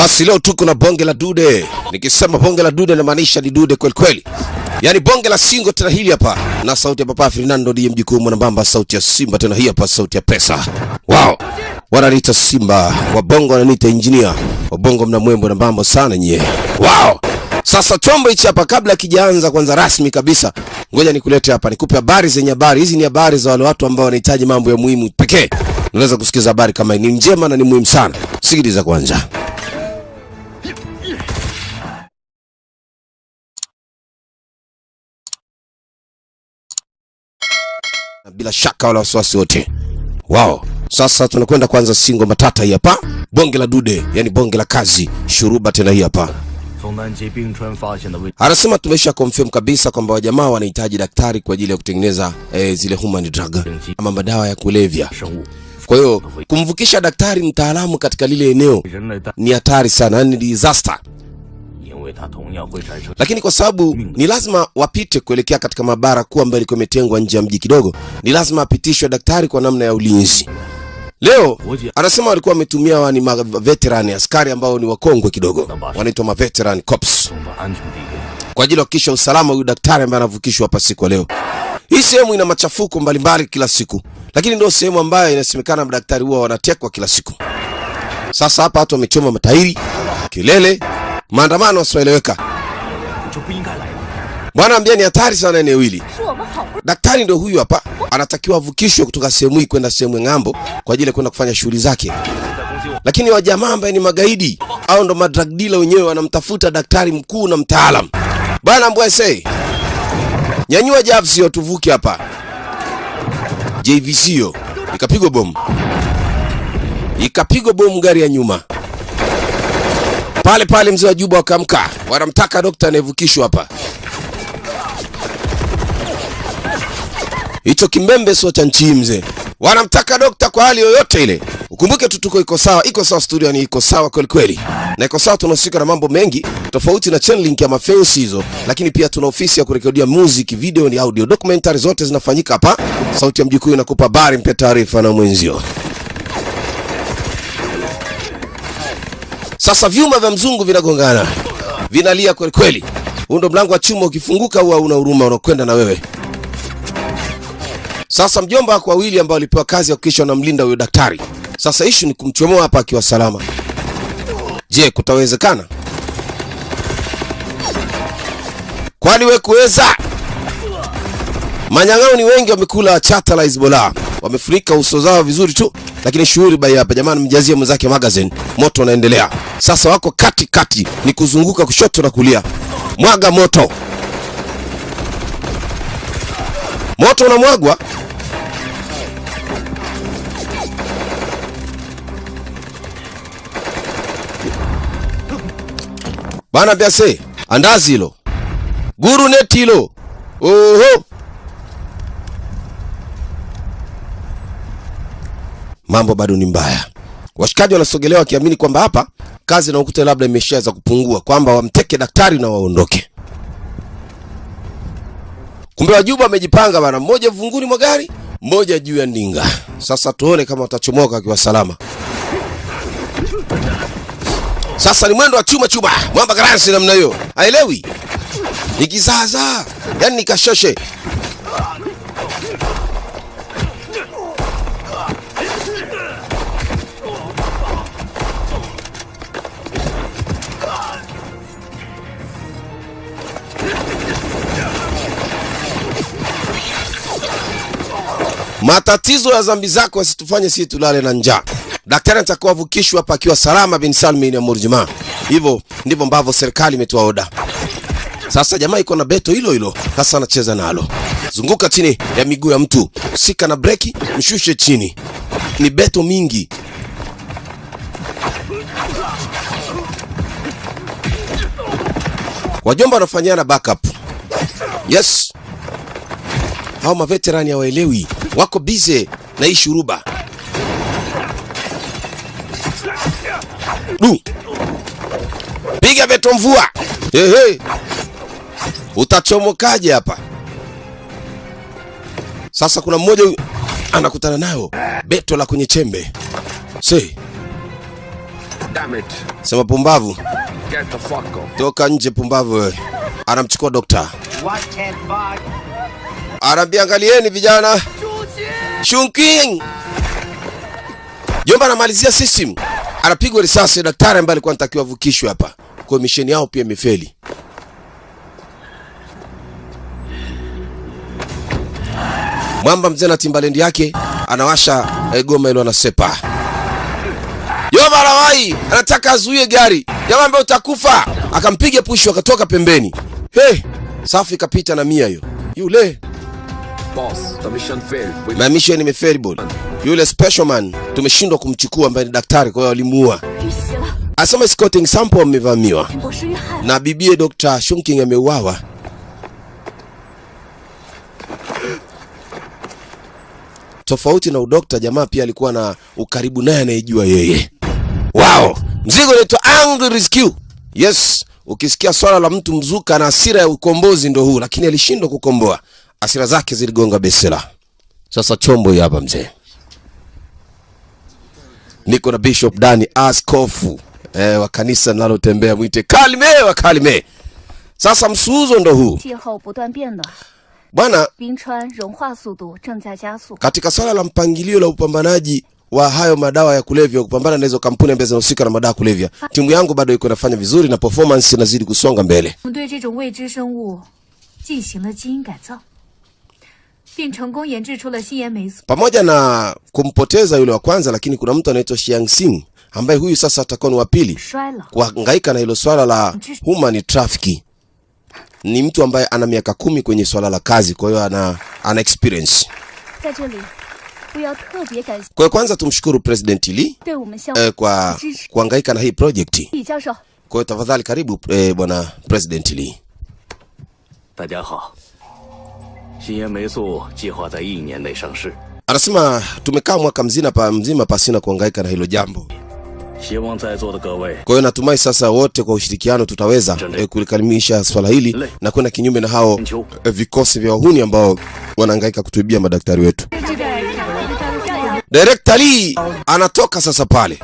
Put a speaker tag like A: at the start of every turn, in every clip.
A: Basi leo tuko na bonge la dude. Nikisema bonge la dude namaanisha ni dude kweli kweli. Yaani bonge la singo tena hili hapa. Na sauti ya Papa Fernando ndiye mjukuu mwanambamba, sauti ya Simba tena hii hapa, sauti ya pesa. Wow. Wananiita Simba, wabongo wananiita engineer. Wabongo mna mwembo na mbambo sana nyie. Wow. Sasa chombo hichi hapa kabla kijaanza kwanza rasmi kabisa, ngoja nikulete hapa nikupe habari zenye habari. Hizi ni habari za wale watu ambao wanahitaji mambo ya muhimu pekee. Unaweza kusikiza habari kama hii, ni njema na ni muhimu sana. Sikiliza kwanza. Bila shaka wala wasiwasi wote. Wow. Sasa tunakwenda kwanza singo matata hii hapa. Bonge la dude, yani bonge la kazi. Shuruba tena hii hapa. Anasema tumesha confirm kabisa kwamba wajamaa wanahitaji daktari kwa ajili ya kutengeneza zile human drug ama madawa ya kulevya. Kwa hiyo kumvukisha daktari mtaalamu katika lile eneo ni hatari sana, ni disaster. Lakini kwa sababu ni lazima wapite kuelekea katika maabara kuu ambayo ilikuwa imetengwa nje ya mji kidogo, ni lazima apitishwe daktari kwa namna ya ulinzi. Leo anasema walikuwa wametumia wani veteran askari ambao ni wakongwe kidogo, wanaitwa ma veteran cops, kwa ajili ya kuhakikisha usalama huyu daktari ambaye anavukishwa hapa siku leo. Hii sehemu ina machafuko mbalimbali kila siku, lakini ndio sehemu ambayo inasemekana madaktari huwa wanatekwa kila siku. Sasa hapa watu wamechoma matairi, kelele, maandamano yasiyoeleweka. Bwana ambia ni hatari sana eneo hili. Daktari ndio huyu hapa, anatakiwa avukishwe kutoka sehemu hii kwenda sehemu ngambo kwa ajili ya kwenda kufanya shughuli zake. Lakini wajamaa ambao ni magaidi au ndo madrug dealer wenyewe wanamtafuta daktari mkuu na mtaalamu. Bwana mbwa say, nyanyua jabs yo tuvuke hapa. JVC yo ikapigwa bomu. Ikapigwa bomu gari ya nyuma. Pale pale mzee wa Juba wakamka. Wanamtaka daktari anayevukishwa hapa. Hicho kimbembe sio cha nchi mzee. Wanamtaka daktari kwa hali yoyote ile. Ukumbuke tu tuko iko sawa studio ni iko sawa kweli kweli. Na iko sawa, tunahusika na mambo mengi tofauti na channel link ya mafensi hizo, lakini pia tuna ofisi ya kurekodia music, video ni audio, documentary zote zinafanyika hapa. Sauti ya mjukuu inakupa habari, mpe taarifa na mwenzio. Sasa vyuma vya mzungu vinagongana. Vinalia kweli kweli. Huu ndo mlango wa chuma, ukifunguka huwa una huruma, unakwenda na wewe. Sasa mjomba wako wawili ambao walipewa kazi ya kuhakikisha wanamlinda huyo daktari. Sasa issue ni kumchomoa hapa akiwa salama. Je, kutawezekana? Kwani wewe kuweza? Manyang'ao ni wengi wamekula chata la Hezbollah. Wamefurika uso zao vizuri tu, lakini shughuli bai hapa jamani, mjazie mwenzake magazine. Moto unaendelea. Sasa wako kati ni kuzunguka kushoto na kulia. Mwaga moto. Moto unamwagwa. Bana biase, andazi hilo. Guru neti hilo. Oho. Mambo bado ni mbaya. Washikaji wanasogelewa kiamini kwamba hapa kazi na ukuta labda imeshaanza kupungua, kwamba wamteke daktari na waondoke. Kumbe Wajuba wamejipanga bana, mmoja vunguni mwa gari, mmoja juu ya ndinga. Sasa tuone kama watachomoka kwa salama. Sasa ni mwendo wa chuma. Mwamba garansi namna hiyo. Haelewi. Nikizaza. Yaani nikashoshe. Matatizo ya zambi zako yasitufanye sisi tulale na njaa. Daktari atakuwa vukishwa hapa akiwa salama bin Salmin ya Murjima. Hivyo ndivyo ambavyo serikali imetoa oda. Sasa jamaa iko na beto hilo. Sasa anacheza nalo. Zunguka chini ya miguu ya mtu. Sika na breki, mshushe chini. Ni beto mingi. Wajomba wanafanyana backup. Yes. Hao maveterani hawaelewi. Wako busy na hii shuruba. Piga beto mvua. Hey. Utachomokaje hapa? Sasa kuna mmoja anakutana nayo beto la kwenye chembe. Sema pumbavu. Toka nje pumbavu wewe. Anamchukua dokta. Anabiangalieni vijana. Shunking. Jomba anamalizia system. Anapigwa risasi daktari ambaye alikuwa anatakiwa avukishwe hapa. Kwa misheni yao pia imefeli. Mwamba mzee na Timbaland yake anawasha goma ile anasepa. Jomba anawai, anataka azuie gari. Jamaa ambaye utakufa. Akampiga push akatoka pembeni. Hey, safi kapita na 100 hiyo. Yule boss, the mission failed. My mission imefeli bwana. Yule special man tumeshindwa kumchukua ambaye ni daktari kwa hiyo walimuua. Asema scouting sample amevamiwa. Na bibie Dr. Shunking ameuawa. Tofauti na udokta, jamaa pia alikuwa na ukaribu naye anayejua yeye. Wow! Mzigo unaitwa Angry Rescue. Yes, ukisikia swala la mtu mzuka na hasira ya ukombozi ndo huu, lakini alishindwa kukomboa. Hasira zake ziligonga besela. Sasa chombo hapa mzee. Niko na Bishop Dani askofu wa kanisa linalotembea mwite Kalime wa Kalime. Sasa msuuzo ndo huu. Bwana, katika swala la mpangilio la upambanaji wa hayo madawa ya kulevya, kupambana na hizo kampuni ambazo zinahusika na madawa ya kulevya, timu yangu bado iko inafanya vizuri na performance inazidi kusonga mbele. Pamoja na kumpoteza yule wa kwanza, lakini kuna mtu anaitwa Xiangxing ambaye huyu sasa atakuwa ni wa pili kuhangaika na hilo swala la human trafficking. Ni mtu ambaye ana miaka 10 kwenye swala la kazi, kwa hiyo ana experience. Kwa kwanza tumshukuru President Lee kwa kuhangaika na hii project. Kwa hiyo tafadhali karibu bwana President Lee. Anasema tumekaa mwaka mzima pasina kuhangaika na hilo jambo. Kwa hiyo natumai sasa wote kwa ushirikiano tutaweza kulikamilisha swala hili na kwenda kinyume na hao vikosi vya wahuni ambao wanahangaika kutuibia madaktari wetu. Director Lee anatoka sasa pale.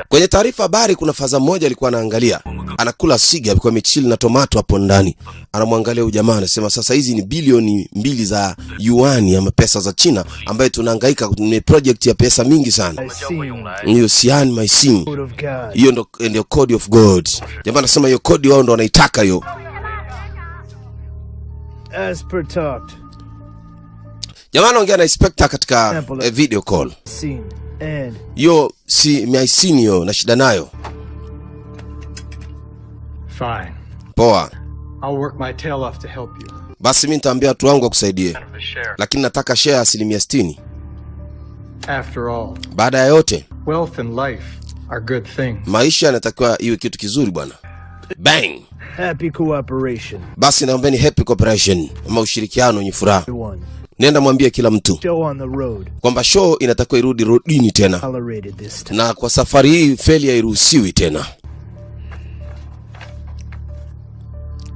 A: Kwenye taarifa habari kuna faza mmoja alikuwa anaangalia, anakula siga kwa michili na tomato hapo ndani. Anamwangalia huyu jamaa anasema sasa hizi ni bilioni 2 za yuan ama pesa za China ambaye tunahangaika kwenye project ya pesa mingi sana. Hiyo Sian my sim. Hiyo ndio code of God. Jamaa anasema hiyo code wao ndo wanaitaka hiyo. As per talked. Jamaa anaongea na inspector katika video call. Yo si miaisinio na shida nayo.
B: Fine.
A: Poa.
B: I'll work my tail off to help you.
A: Basi mimi nitaambia watu wangu wakusaidie. Lakini nataka share 60%.
B: After all.
A: Baada ya yote,
B: wealth and life are good things.
A: Maisha yanatakiwa iwe kitu kizuri bwana. Bang.
C: Happy cooperation.
A: Basi naombeni happy cooperation, ama ushirikiano wenye furaha. Nenda mwambie kila mtu kwamba show inatakiwa irudi rodini tena. Na kwa safari hii failure hairuhusiwi tena.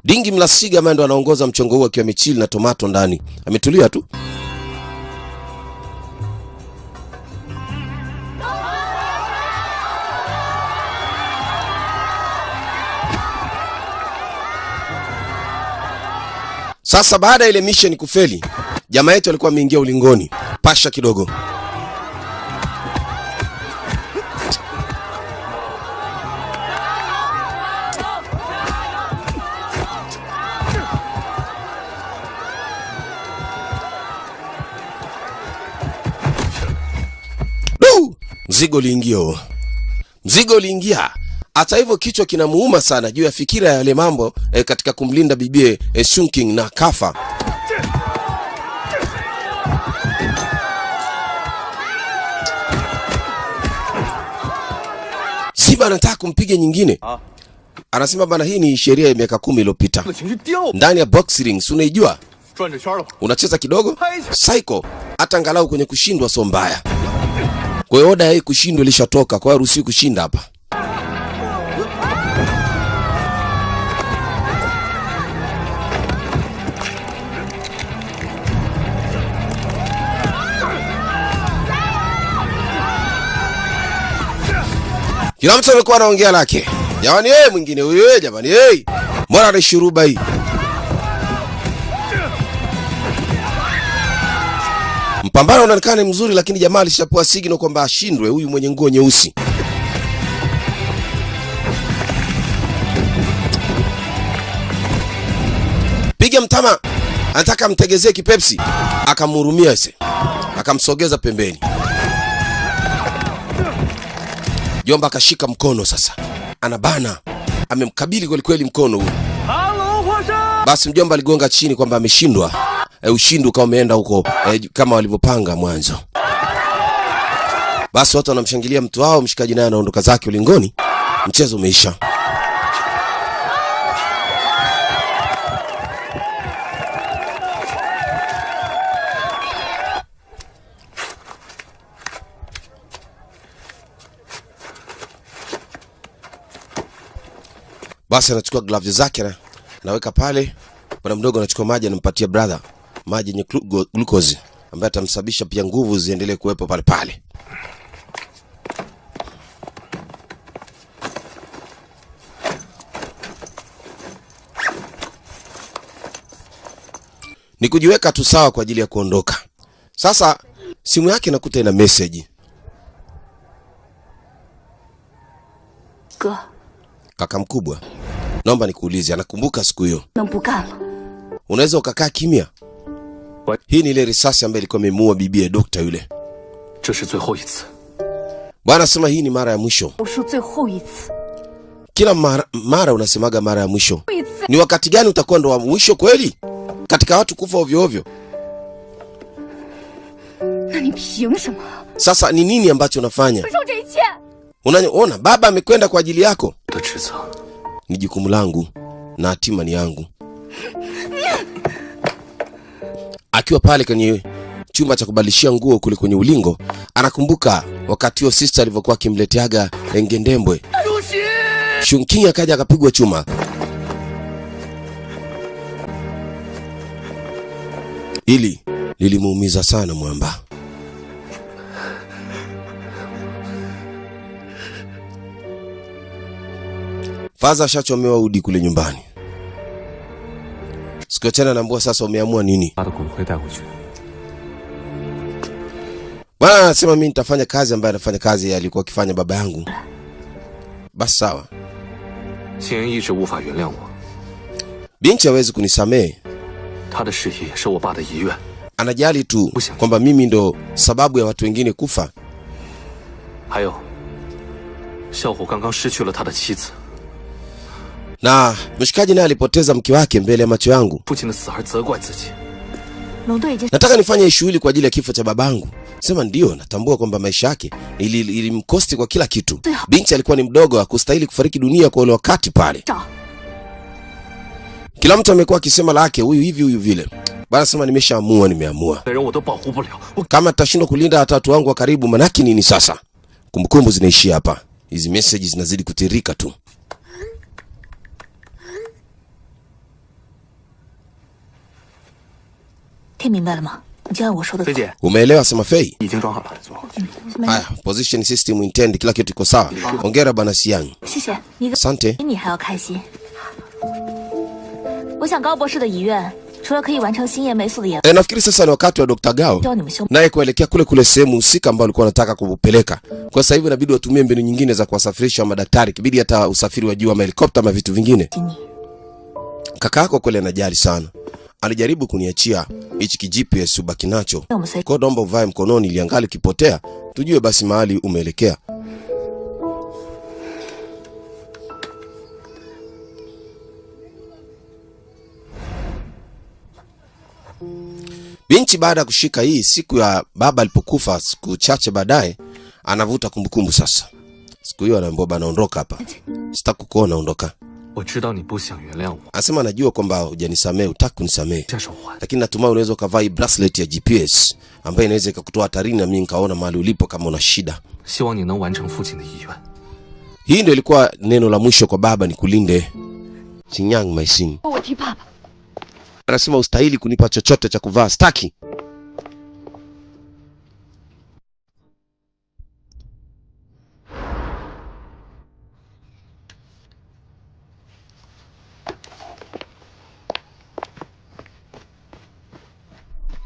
A: Dingi Mlasiga ndo anaongoza mchongo huu akiwa michili na tomato ndani. Ametulia tu. Sasa baada ya ile mission kufeli, jamaa yetu alikuwa ameingia ulingoni. Pasha kidogo. Mzigo uliingia. Hata hivyo kichwa kinamuuma sana juu ya fikira ya yale mambo katika kumlinda bibie Shunking na kafa. Simba anataka kumpiga nyingine. Anasema bana, hii ni sheria ya miaka 10 iliyopita. Ndani ya boxing unaijua? Unacheza kidogo? Psycho. Hata angalau kwenye kushindwa sio mbaya. Kwa hiyo oda hii kushindwa ilishatoka, kwa hiyo ruhusi kushinda hapa. Kila mtu alikuwa anaongea lake. Jamani mwingine huyo jamani mbona ana shuruba hii? Mpambano unaonekana mzuri, lakini jamaa alishapoa signal kwamba ashindwe huyu mwenye nguo nyeusi. Piga mtama, anataka mtegezee kipepsi, akamhurumia ese, akamsogeza pembeni. Jomba akashika mkono sasa, anabana, amemkabili kweli kweli mkono huu. Basi mjomba aligonga chini kwamba ameshindwa. Ushindi ukawa umeenda huko kama walivyopanga mwanzo. Basi watu wanamshangilia mtu wao, mshikaji naye anaondoka zake ulingoni. Mchezo umeisha. Basi anachukua gloves zake na anaweka pale. Bwana mdogo anachukua maji, anampatia brother maji yenye glucose ambayo atamsababisha pia nguvu ziendelee kuwepo pale pale. Ni kujiweka tu sawa kwa ajili ya kuondoka. Sasa simu yake nakuta ina message. Kaka mkubwa, naomba nikuulize, anakumbuka siku hiyo? Unaweza ukakaa kimya? Hii ni ile risasi ambayo ilikuwa imemuua bibi ya dokta yule. Bwana sema hii ni mara ya mwisho. Kila mara unasemaga mara ya mwisho. Ni wakati gani utakuwa ndo wa mwisho kweli? Katika watu kufa ovyo ovyo. Sasa ni nini ambacho unafanya? Unaona baba amekwenda kwa ajili yako. Ni jukumu langu na hatima ni yangu. Akiwa pale kwenye chumba cha kubadilishia nguo kule kwenye ulingo, anakumbuka wakati huo sister alivyokuwa akimleteaga Engendembwe. Shunking akaja akapigwa chuma. Hili lilimuumiza sana mwamba. Faza shachomewa udi kule nyumbani. Siku tena naambia sasa umeamua nini? Bwana anasema mimi nitafanya kazi ambayo anafanya kazi alikuwa akifanya baba yangu. Basi sawa. Binti hawezi kunisamehe. Anajali tu kwamba mimi ndo sababu ya watu wengine kufa. Na mshikaji naye alipoteza mke wake mbele ya macho yangu. Nataka nifanye shughuli kwa ajili ya kifo cha babangu. Sema ndio, natambua kwamba maisha yake ilimkosti kwa kila kitu. Binti alikuwa ni mdogo, hakustahili kufariki dunia kwa ule wakati pale. Kila mtu amekuwa akisema lake, huyu hivi huyu vile. Bana sema nimeshaamua, nimeamua. Kama tutashindwa kulinda watu wangu wa karibu, manaki nini sasa? Kumbukumbu zinaishia hapa. Hizi messages zinazidi kutirika tu. Umeelewa sema Fei? Haya, position system intend, kila kitu iko sawa. Hongera bana Siang. Asante. Nafikiri sasa ni wakati wa Dr. Gao naye kuelekea kule kule sehemu husika ambayo alikuwa anataka kupeleka. Kwa sasa hivi inabidi watumie mbinu nyingine za kuwasafirisha madaktari, kibidi hata usafiri wa juu ama helikopta ama vitu vingine. Kaka yako kule anajali sana. Alijaribu kuniachia hichi kijps ubaki nacho. Kwa naomba uvae mkononi ili angali kipotea tujue basi mahali umeelekea. Binti baada ya kushika hii siku ya baba alipokufa siku chache baadaye, anavuta kumbukumbu sasa. Siku hiyo anaambia bana ondoka hapa. Sitaki kuona ondoka. Anasema anajua kwamba hujanisamehe, hutaki kunisamehe. Lakini natumai unaweza ukavaa bracelet ya GPS ambayo inaweza ikakutoa hatarini na mimi nikaona mahali ulipo kama una shida. Hii ndio ilikuwa neno la mwisho kwa baba, nikulinde. Chinyang Maisin. Anasema ustahili kunipa chochote cha kuvaa, staki.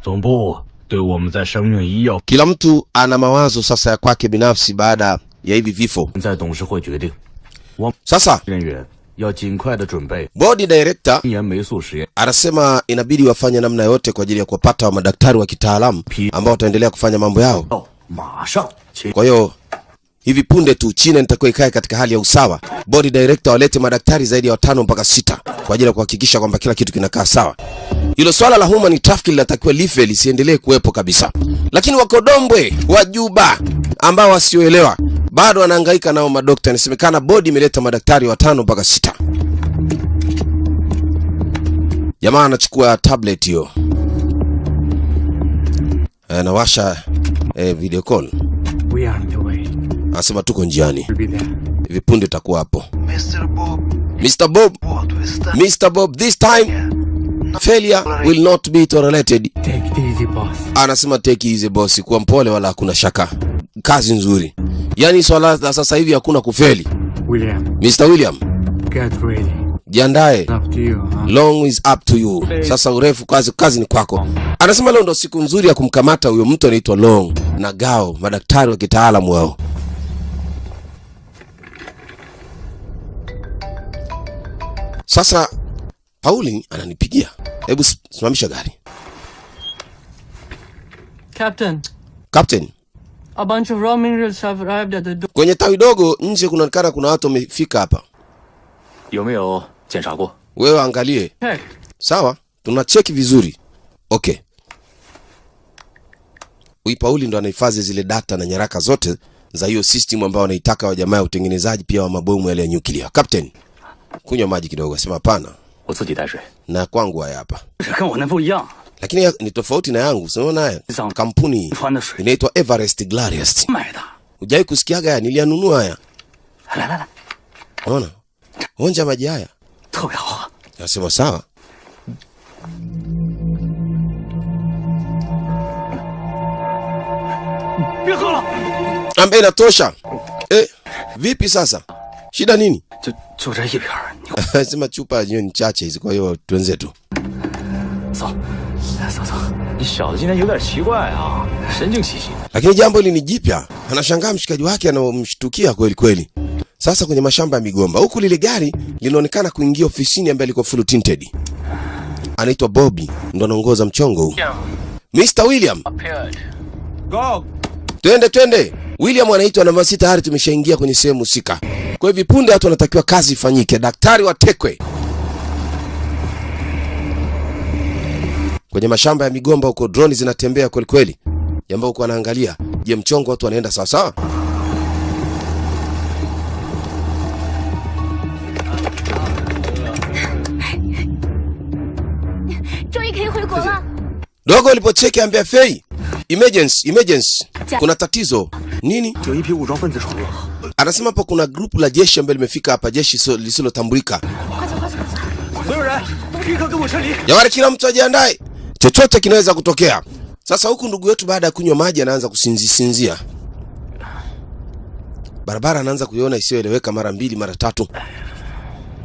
D: 总部对我们在生命医药
A: Kila mtu ana mawazo sasa ya kwake binafsi baada ya hivi vifo.
D: 在董事会决定，
A: Sasa
D: 人员要尽快的准备
A: board director
D: 禁言霉素实验。
A: anasema inabidi wafanye namna yote kwa ajili ya kuwapata wa madaktari wa kitaalamu ambao wataendelea kufanya mambo yao.
D: 马上请
A: Kwa hiyo hivi punde tu China nitakuwa ikae katika hali ya usawa. Board director walete madaktari zaidi ya 5 mpaka 6 kwa ajili ya kuhakikisha kwamba kila kitu kinakaa sawa. Hilo swala la human trafficking linatakiwa life lisiendelee kuwepo kabisa. Lakini wakodombwe wa Juba ambao wasioelewa bado wanahangaika nao madokta. Inasemekana board imeleta madaktari 5 mpaka 6. Jamaa anachukua tablet hiyo. Anawasha video call.
C: We are on the way.
A: Anasema tuko njiani.
C: We'll be there.
A: Hivi punde tutakuwa hapo.
E: Mr. Bob,
A: Mr. Bob,
E: what was that?
A: Mr. Bob, this time failure will not be tolerated.
C: Take it easy, boss.
A: Anasema take easy boss, kuwa mpole wala hakuna shaka. Kazi nzuri. Yaani swala la sasa hivi hakuna kufeli.
C: William,
A: Mr. William,
C: get ready.
A: jiandae.
C: Up to you, huh?
A: Long is up to you. Sasa urefu kazi ni kwako. Anasema leo ndo siku nzuri ya kumkamata huyo mtu anaitwa Long na Gao, madaktari wa kitaalamu wao. Sasa Pauli ananipigia. Hebu simamisha gari. Captain,
F: a bunch of raw minerals have arrived at the door.
A: kwenye tawi dogo nje kunaonekana kuna watu wamefika hapa.
D: 有没有检查过？
A: Wewe angalie.
F: Check.
A: Sawa, tunacheki vizuri. Okay. Huyu Pauli ndo anahifadhi zile data na nyaraka zote za hiyo system ambayo wanaitaka wa jamaa ya utengenezaji pia wa mabomu yale ya nyuklia. Captain, kunywa maji kidogo. Sema hapana.
D: 我自己带水。
A: Na kwangu haya hapa.
D: 这跟我那不一样，
A: Lakini ni tofauti na yangu. Unaona haya? Kampuni
D: 穿的水
A: inaitwa Everest Glarious.
D: 买的。
A: Hujai kusikiaga haya? Nilianunua haya.
D: 来来来，
A: Unaona? Onja maji haya.
D: 特别好喝。
A: Nasema sawa. Ambe inatosha. Vipi sasa? Shida nini?
D: 就这一瓶儿，你
A: Sema chupa yenyewe ni chache hizi, kwa hiyo tuanze tu.
D: 走，走走。你小子今天有点奇怪啊，神经兮兮。
A: Lakini jambo hili ni jipya. Anashangaa mshikaji wake anamshtukia kweli kweli. Sasa kwenye mashamba ya migomba, huku lile gari linaonekana kuingia ofisini ambaye liko full tinted. Anaitwa Bobby, ndo anaongoza mchongo huu. Mr. William.
C: Go!
A: Twende. William anaitwa namba 6, tayari tumeshaingia kwenye sehemu husika. Kwa hivyo punde watu wanatakiwa kazi ifanyike. Daktari watekwe. Kwenye mashamba ya migomba huko drone zinatembea kweli kweli. Jambo huko anaangalia, je, mchongo watu wanaenda sawa sawa? Dogo alipocheki ambia Fei, emergency. Kuna tatizo. Nini?
D: 有一批武装分子闯入。
A: Anasema hapo kuna grupu la jeshi ambalo limefika hapa, jeshi lisilotambulika.
C: 所有人，立刻跟我撤离！
A: Jamani, kila mtu ajiandae. Chochote kinaweza kutokea. Sasa huku ndugu yetu baada ya kunywa maji anaanza kusinzia. Barabara anaanza kuiona isiyoeleweka mara 2 mara 3.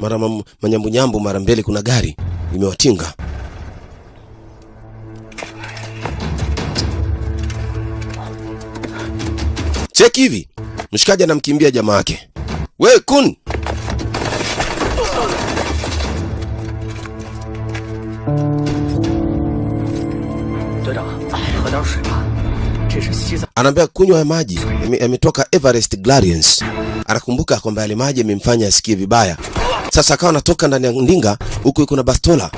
A: Mara manyambunyambu mara mbele kuna gari limewatinga. Cheki hivi. Mshikaji anamkimbia jamaa yake. We Kun. Anaambia kunywa ya maji, yametoka Everest Glarious. Anakumbuka kwamba yale maji yamemfanya asikie vibaya. Sasa akawa anatoka ndani ya ndinga, huku yuko na bastola.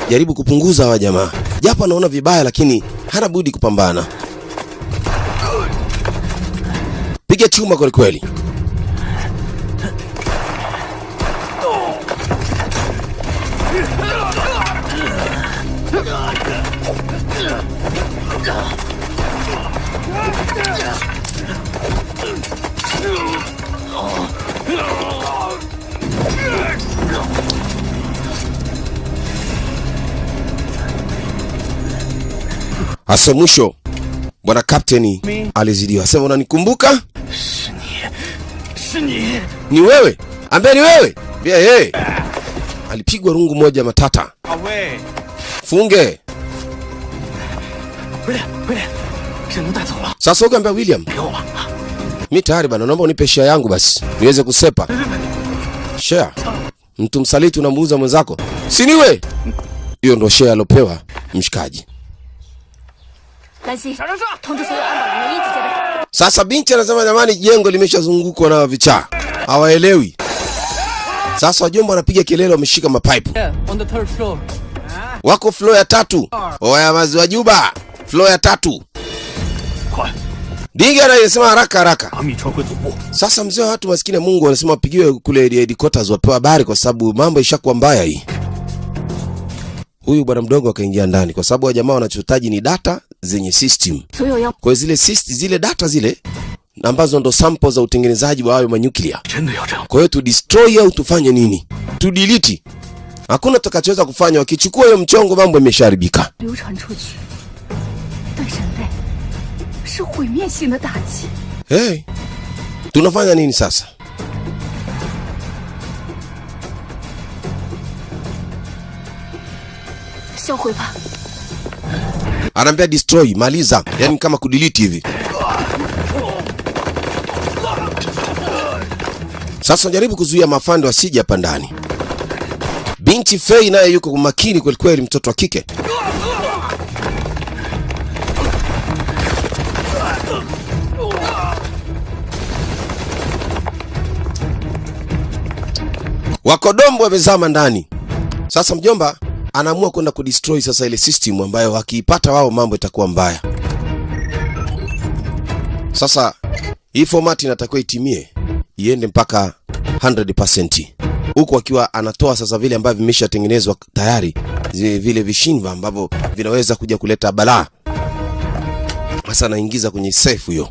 A: Jaribu kupunguza wa jamaa. Japo anaona vibaya lakini hana budi kupambana. Piga chuma kweli kweli. Asa mwisho bwana kapteni alizidiwa. Sema unanikumbuka? Ni wewe? Ambaye ni wewe? Hey. Alipigwa rungu moja matata. Funge. Sasa ukiambia William, mimi tayari bana, naomba unipe share yangu basi niweze kusepa. Share? Mtu msaliti unamuuza mwenzako? Si niwe? Hiyo ndo share alopewa mshikaji. Sasa binti anasema jamani, jengo limeshazungukwa na vichaa. Hawaelewi. Sasa wajomba wanapiga kelele, wameshika mapipe.
F: Yeah, on the 3rd floor.
A: Wako floor ya 3. Oya maziwa Juba, floor ya 3. Dingi anasema haraka. Sasa mzee wa watu maskini ya Mungu anasema wapigiwe kule headquarters wapewe habari kwa sababu mambo ishakuwa mbaya hii. Huyu bwana mdogo akaingia ndani kwa sababu wa jamaa wanachotaji ni data zenye system. Kwa zile data zile ambazo ndo sample za utengenezaji wa hayo manyuklia. Kwa hiyo tu destroy au tufanye nini? Tu delete. Hakuna tutakachoweza kufanya, wakichukua hiyo mchongo mambo yamesharibika. Hey, tunafanya nini sasa? Anaambia destroy, maliza, yani kama kudelete hivi. Sasa jaribu kuzuia mafando wasije hapa ndani. Binti Fei naye yuko makini kweli kweli, mtoto wa kike. Wakodombo wamezama ndani. Sasa mjomba anaamua kwenda kudestroy sasa ile system ambayo wakiipata wao mambo itakuwa mbaya. Sasa hii format inatakiwa itimie, iende mpaka 100%. Huko akiwa anatoa sasa vile ambavyo vimeshatengenezwa tayari, vile vishinva ambavyo vinaweza kuja kuleta balaa. Sasa anaingiza kwenye safe hiyo.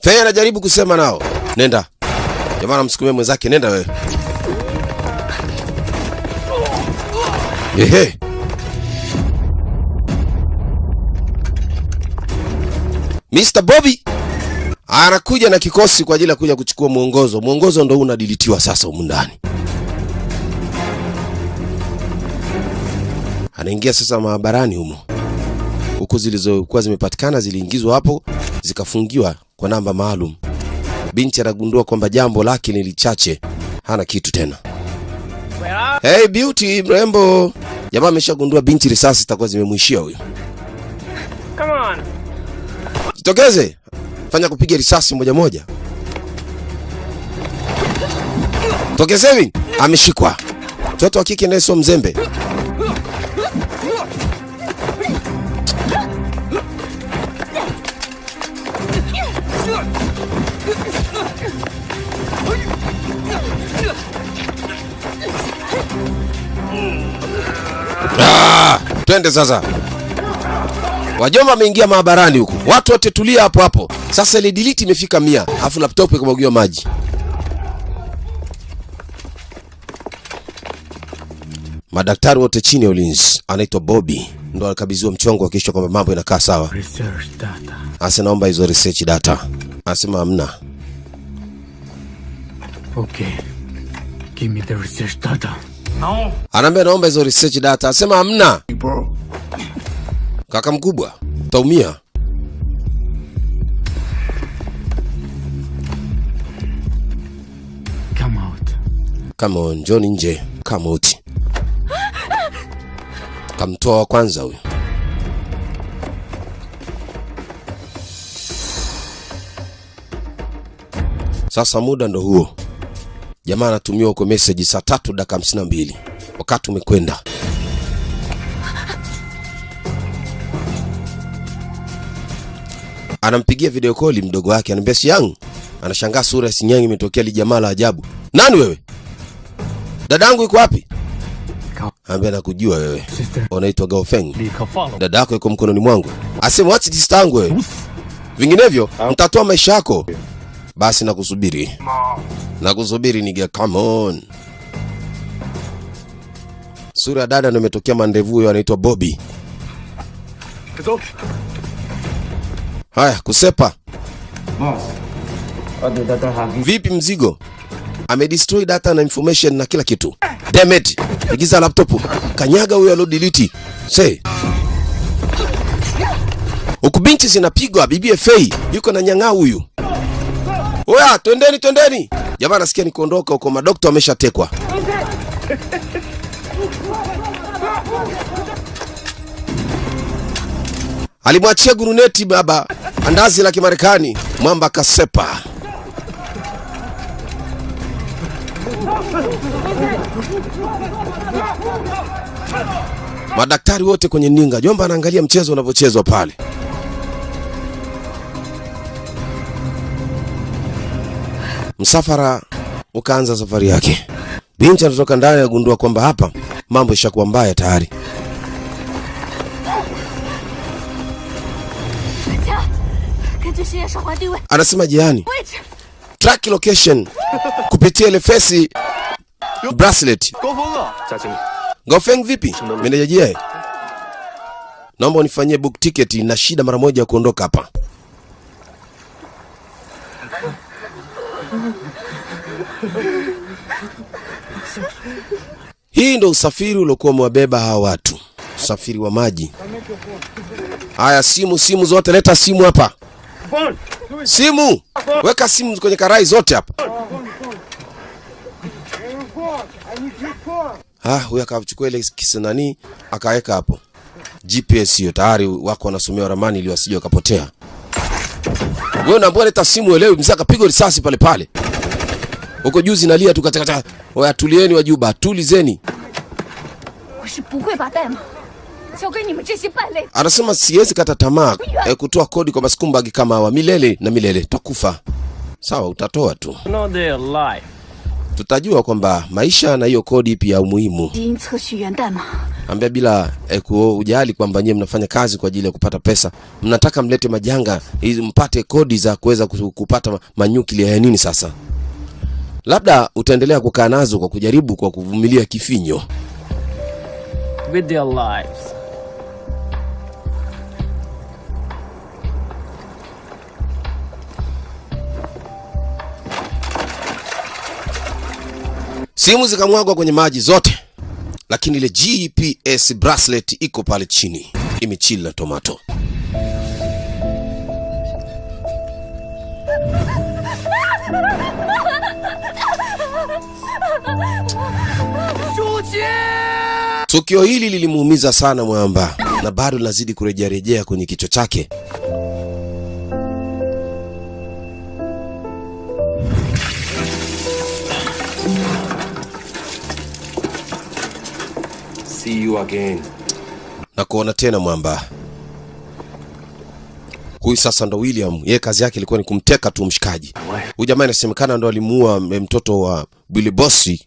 A: Fei anajaribu kusema nao, nenda. Jamaa msukume mwenzake, nenda wewe. Ehe. Mr. Bobby anakuja na kikosi kwa ajili ya kuja kuchukua mwongozo. Mwongozo ndo unadilitiwa sasa humu ndani. Anaingia sasa maabarani humo. Huko zilizokuwa zimepatikana ziliingizwa hapo, zikafungiwa kwa namba maalum. Binti anagundua kwamba jambo lake ni lichache, hana kitu tena. Hey beauty, mrembo. Jamaa ameshagundua binti risasi zitakuwa zimemwishia huyo.
G: Come on.
A: Jitokeze. Fanya kupiga risasi moja moja. Tokezeni, ameshikwa. Mtoto wa kike naye sio mzembe. Twende sasa. Wajomba ameingia maabarani huko. Watu wote tulia hapo hapo. Sasa ile delete imefika 100, afu laptop ikamwagiwa maji. Madaktari wote chini ya ulinzi. Anaitwa Bobby. Ndo alikabidhiwa mchongo akisha kwamba mambo inakaa sawa. Asa naomba hizo research data. Anasema hamna.
C: Okay. Give me the research data.
G: No.
A: Anaambia naomba hizo research data. Anasema hamna. Kaka mkubwa, utaumia.
C: Come out.
A: Come on, John nje. Come out. Kamtoa wa kwanza huyo. Sasa muda ndo huo. Jamaa anatumia huko message saa 3 dakika 52. Wakati umekwenda. Anampigia video call mdogo wake, anambia Siang. Anashangaa sura ya Sinyang imetokea li jamaa la ajabu. Nani wewe? Dadangu yuko wapi? Anambia nakujua wewe. Unaitwa Gaofeng. Dadako yuko mkononi mwangu. Asema what's this tangu wewe? Vinginevyo mtatoa maisha yako. Basi nakusubiri. Nakusubiri nige, come on. Sura ya dada ndio imetokea mandevu, huyo anaitwa Bobby. Haya, kusepa. Vipi mzigo? Amedestroy data na information na kila kitu. Damn it. Igiza laptop. Kanyaga huyo alo delete. Say. Huku binti zinapigwa, bibi FA yuko na nyang'aa huyu. Oya, twendeni. Jamaa nasikia ni kuondoka huko, madokta wameshatekwa. Alimwachia guruneti baba, andazi la Kimarekani, mwamba kasepa. Madaktari wote kwenye ninga. Jomba anaangalia mchezo unavyochezwa pale. Msafara ukaanza safari yake. Binti anatoka ndani agundua kwamba hapa mambo yashakuwa mbaya tayari. Anasema jiani, track location kupitia ile face bracelet. Gofeng vipi? Meneja Jie, naomba unifanyie book ticket na shida mara moja ya kuondoka hapa. Hii ndo usafiri uliokuwa mwabeba hawa watu. Usafiri wa maji. Haya, simu zote, leta simu hapa. Simu! Weka simu kwenye karai zote hapa. Huyu akachukua ile kisanani akaweka hapo. GPS hiyo tayari wako wanasomea ramani ili wasije wakapotea. Wewe unaambia leta simu elewi, mzee akapigwa risasi pale pale. Huko juzi nalia tu katakata. Oya, tulieni wajuba, tulizeni. Anasema siwezi kata tamaa kutoa kodi kwa maskumbagi kama hawa milele na milele. Tutakufa. Sawa, utatoa tu.
G: No, they're alive.
A: Tutajua kwamba maisha na hiyo kodi pia umuhimu. Ambia bila kujali kwamba nyinyi mnafanya kazi kwa ajili ya kupata pesa, mnataka mlete majanga ili mpate kodi za kuweza kupata manyuklia ya nini sasa? Labda utaendelea kukaa nazo kwa kujaribu kwa kuvumilia kifinyo.
G: With their lives.
A: Simu zikamwagwa kwenye maji zote. Lakini ile GPS bracelet iko pale chini. Imechill na tomato. Tukio hili lilimuumiza sana mwamba na bado lazidi kurejea kwenye kichwa chake.
H: See you again.
A: Na kuona tena mwamba. Huyu sasa ndo William, yeye kazi yake ilikuwa ni kumteka tu mshikaji. Huyu jamaa inasemekana ndo alimuua mtoto wa Billy Bossi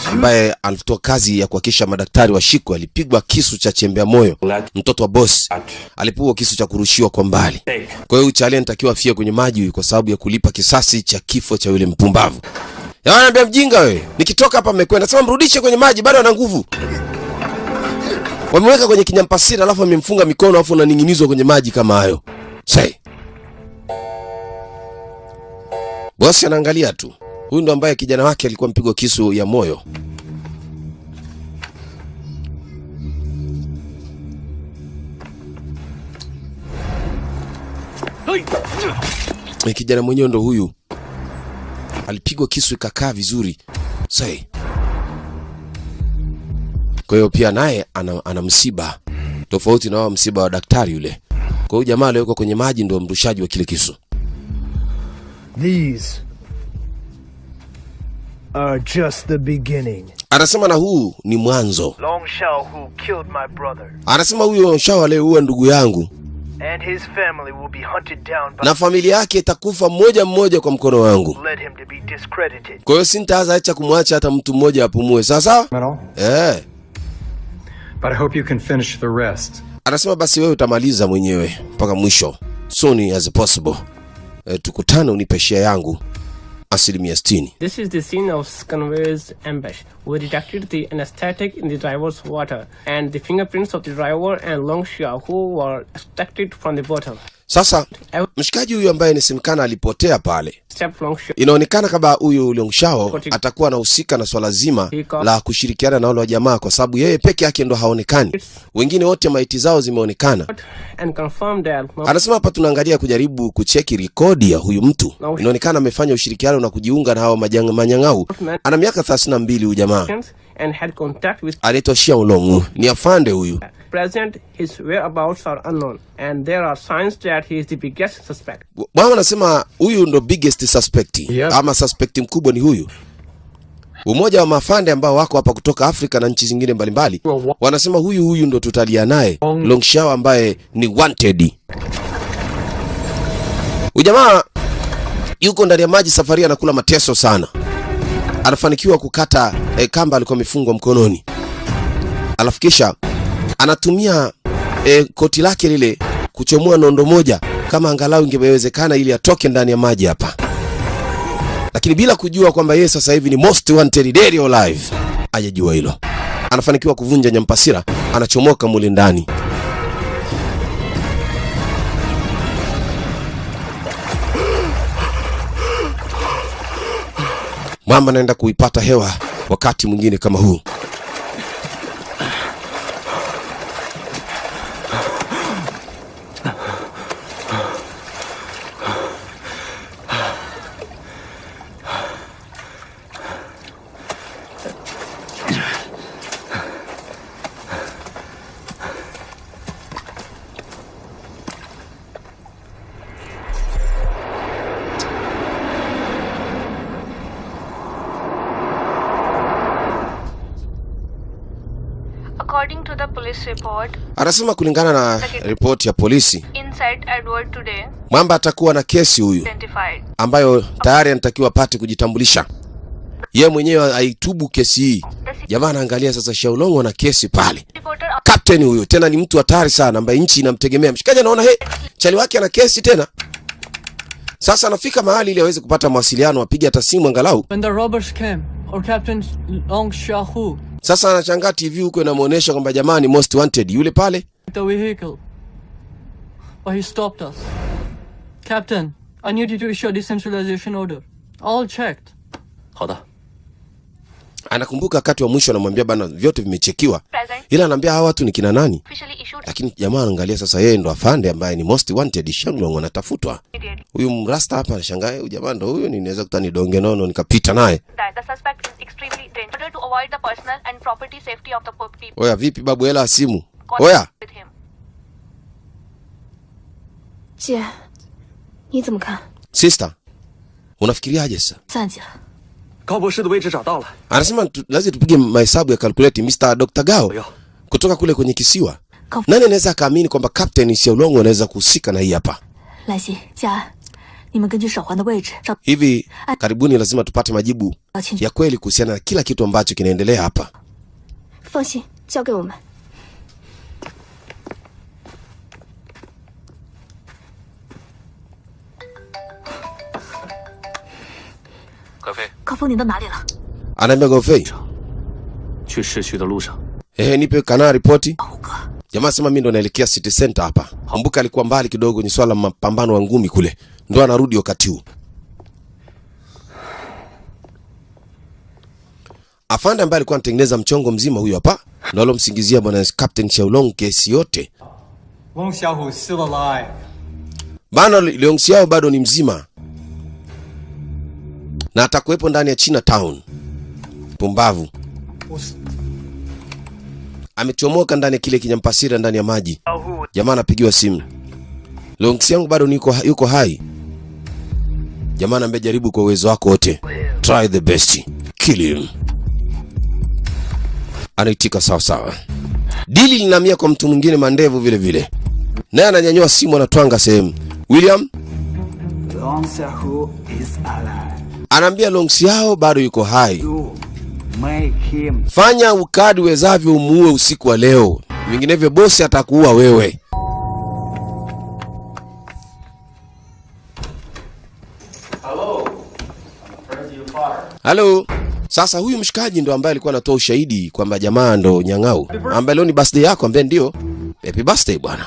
A: ambaye alitoa kazi ya kuhakikisha madaktari washikwe. Alipigwa kisu cha chembea moyo. Mtoto wa boss alipigwa kisu cha kurushiwa kwa mbali. Kwa hiyo Charlie anatakiwa afie kwenye maji kwa sababu ya kulipa kisasi cha kifo cha yule mpumbavu. Anambia mjinga wewe, nikitoka hapa mmekwenda. Sema mrudishe kwenye maji, bado ana nguvu. Wameweka kwenye kinyampasira alafu amemfunga mikono alafu ananing'inizwa kwenye maji kama hayo. Say. Boss anaangalia tu. Huyu ndo ambaye kijana wake alikuwa mpigwa kisu ya moyo. Kijana mwenyewe ndo huyu. Alipigwa kisu ikakaa vizuri. Say. Kwa hiyo pia naye ana msiba. Tofauti na wao msiba wa daktari yule. Kwa hiyo jamaa aliyeko kwenye maji ndo mrushaji wa kile kisu.
I: These are just the beginning.
A: Anasema na huu ni mwanzo.
E: Long Shao who killed my brother.
A: Anasema huyo Shao aliyeua ndugu yangu.
E: And his family will be hunted down by...
A: Na familia yake itakufa mmoja kwa mkono wangu.
E: Let him to be discredited.
A: Kwa hiyo sintaacha kumwacha hata mtu mmoja apumue. Sasa?
B: But I hope you can finish the rest.
A: Anasema basi wewe utamaliza mwenyewe mpaka mwisho. Soon as possible. Tukutane unipe share yangu. 60%.
G: This is the scene of Conway's ambush. We detected the anesthetic in the driver's water and the fingerprints of the driver and Long Xiao who were extracted from the bottle.
A: Sasa mshikaji huyu ambaye inasemekana alipotea pale,
G: Step Long Xiao.
A: inaonekana kama huyu Long Xiao atakuwa anahusika na swala zima la kushirikiana na wale wa jamaa, kwa sababu yeye peke yake ndo haonekani, wengine wote maiti zao zimeonekana.
G: And confirm that
A: Anasema hapa tunaangalia kujaribu kucheki rekodi ya huyu mtu, inaonekana amefanya ushirikiano na kujiunga na hao manyang'au. Ana miaka 32 huyu jamaa,
G: and had contact with
A: anaitwa Xiaolong, ni afande huyu.
G: present. His whereabouts are unknown, and there are signs that he is the biggest suspect.
A: Bwana anasema huyu ndo biggest suspect, ama suspect mkubwa ni huyu. Umoja wa mafande ambao wako hapa kutoka Afrika na nchi zingine mbalimbali wanasema huyu ndo tutalia naye Long Xiao ambaye ni wanted. Ujamaa yuko ndani ya maji safari, anakula mateso sana. Anafanikiwa kukata kamba alikuwa amefungwa mkononi. Alafu kisha anatumia koti lake lile kuchomoa nondo moja kama angalau ingewezekana ili atoke ndani ya maji hapa. Lakini bila kujua kwamba yeye sasa hivi ni most wanted dead or alive. Hajajua hilo. Anafanikiwa kuvunja nyampasira, anachomoka mule ndani. Mama anaenda kuipata hewa wakati mwingine kama huu.
H: According to the police report,
A: Anasema kulingana na ripoti ya polisi,
H: inside Edward today
A: Mwamba atakuwa na kesi huyu
H: identified
A: ambayo tayari anatakiwa apate kujitambulisha. Yeye mwenyewe aitubu kesi hii. Jamaa anaangalia sasa Xiaolong na kesi pale. Captain huyu tena ni mtu hatari sana ambaye nchi inamtegemea. Mshikaji anaona chali wake ana kesi tena. Sasa anafika mahali ili aweze kupata mawasiliano, apige hata simu angalau.
F: When the robbers came, our Captain Long Xiao
A: Sasa anachangaa TV huko inamuonesha kwamba jamaa ni most wanted yule pale.
F: the vehicle, but he stopped us. Captain, I need you to issue a decentralization order. All checked.
D: 好的。
A: Anakumbuka wakati wa mwisho anamwambia bana vyote vimechekiwa.
H: present
A: Ila anambia hawa watu ni kina nani?
H: officially issued
A: Lakini jamaa anaangalia sasa yeye ndo afande ambaye ni most wanted, Xiaolong anatafutwa.
H: immediately
A: Huyu mrasta hapa anashangaa huyu jamaa ndo huyu, ninaweza kutani donge nono nikapita naye.
H: that the suspect is extremely dangerous to avoid the personal and property safety of the people
A: Oya vipi babu, hela simu. Oya,
H: with him.
J: 姐，你怎么看？
A: sister. Unafikiriaje sasa?
J: 算计了。
D: 高博士的位置找到了。
A: Anasema lazima tupige mahesabu ya calculate Mr. Dr. Gao kutoka kule kwenye kisiwa. Nani anaweza kaamini kwamba Captain Xiaolong anaweza kuhusika na hii hapa?
J: 莱西、嘉安，你们根据手环的位置找
A: Hivi karibuni lazima tupate majibu
J: 清楚。
A: ya kweli kuhusiana na kila kitu ambacho kinaendelea hapa.
J: 放心，交给我们。
D: 格飞，
J: 高峰，你到哪里了？
A: Anaambia Gofei,
D: 去市区的路上，
A: nipe kana ripoti.
J: 虎哥，
A: Jamaa sema mimi ndo naelekea City Center hapa. Kumbuka alikuwa mbali kidogo kwenye swala mapambano wa ngumi kule. Ndo anarudi wakati huu. Afande ambaye alikuwa anatengeneza mchongo mzima huyu hapa ndo alomsingizia bwana Captain Xiaolong kesi yote.
B: Long Xiaohu is still alive.
A: Bana Long Xiao bado ni mzima. Na atakuwepo ndani ya Chinatown. Pumbavu. Amechomoka ndani ya kile kinyampasira ndani ya maji. Jamaa anapigiwa simu. Long Xiao bado yuko hai. Jamaa anambia jaribu kwa uwezo wako wote. Try the best. Kill him. Anaitika sawa sawa. Dili linamia kwa mtu mwingine mandevu vile vile. Naye ananyanyua simu anatwanga sehemu. William?
C: Long Xiaohu is alive.
A: Anaambia Long Xiao bado yuko hai.
C: Make him.
A: Fanya ukadi wezavyo umuue usiku wa leo. Vinginevyo bosi atakuua wewe. Hello. Sasa huyu mshikaji ndo ambaye alikuwa anatoa ushahidi kwamba jamaa ndo nyang'au. Ambaye leo ni birthday yako, ambaye ndio. Happy birthday bwana.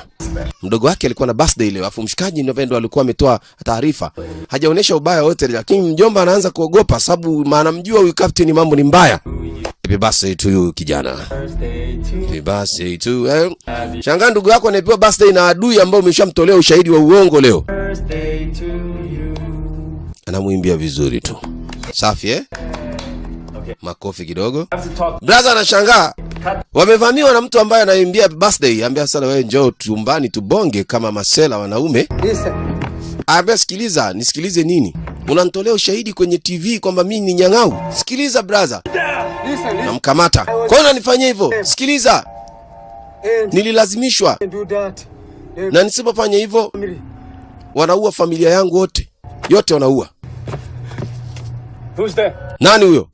A: Mdogo wake alikuwa na birthday leo, afu mshikaji ndio alikuwa ametoa taarifa. Hajaonesha ubaya wote, lakini mjomba anaanza kuogopa sababu maana mjua huyu captain mambo ni mbaya. Happy birthday to you kijana. Happy birthday to you. Shangaa ndugu yako anapewa birthday na adui ambao umeshamtolea ushahidi wa uongo leo. Anamuimbia vizuri tu. Safi Makofi kidogo. Brother anashangaa. Wamevamiwa na mtu ambaye anaimbia birthday. Ambia sana wewe njoo tumbani tubonge kama masela wanaume. Ambia sikiliza, nisikilize nini? Unanitolea ushahidi kwenye TV kwamba mimi ni nyang'au. Sikiliza brother. Namkamata. Kwa nini unanifanyia hivyo? Sikiliza. Nililazimishwa. Na nisipofanya hivyo wanaua familia yangu wote. Yote wanaua.
B: Who's there?
A: Nani huyo?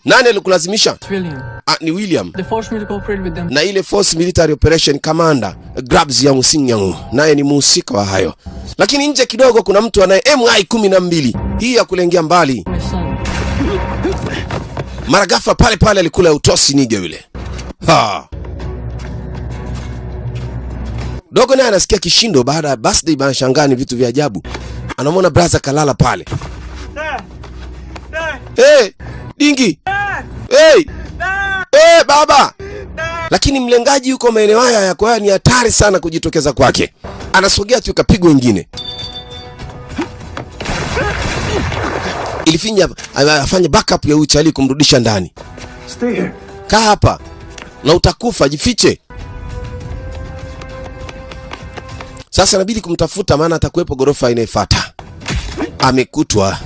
A: Nani alikulazimisha?
F: William.
A: Ni William.
F: They forced me to cooperate with them.
A: Na ile Force Military Operation Commander Grabs ya Musinyangu, naye ni muhusika wa hayo. Lakini nje kidogo kuna mtu anaye MI12 hii ya kulengea mbali. Mara ghafla pale pale alikula utosi nige yule. Dogo naye anasikia kishindo baada ya birthday bana, shangani vitu vya ajabu. Anamwona brother kalala pale. Dingi. Baba. Lakini mlengaji yuko maeneo haya ya kwa ni hatari sana kujitokeza kwake. Anasogea tu kapigwa wengine. Ilifinya afanye backup ya uchali kumrudisha ndani.
B: Stay here.
A: Kaa hapa na utakufa, jifiche. Sasa inabidi kumtafuta maana atakuepo gorofa inayofuata. Amekutwa.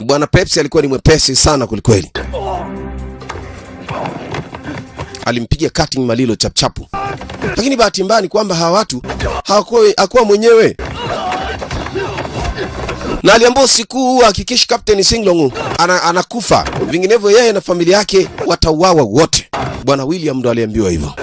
A: Bwana Pepsi alikuwa ni mwepesi sana kulikweli. Alimpiga cutting malilo chapchapu. Lakini bahati mbaya ni kwamba hawa watu hakuwa mwenyewe. Na aliambiwa siku huu hakikishi Captain Singlong anakufa. Vinginevyo yeye na familia yake watauawa wote. Bwana William ndo aliambiwa hivyo.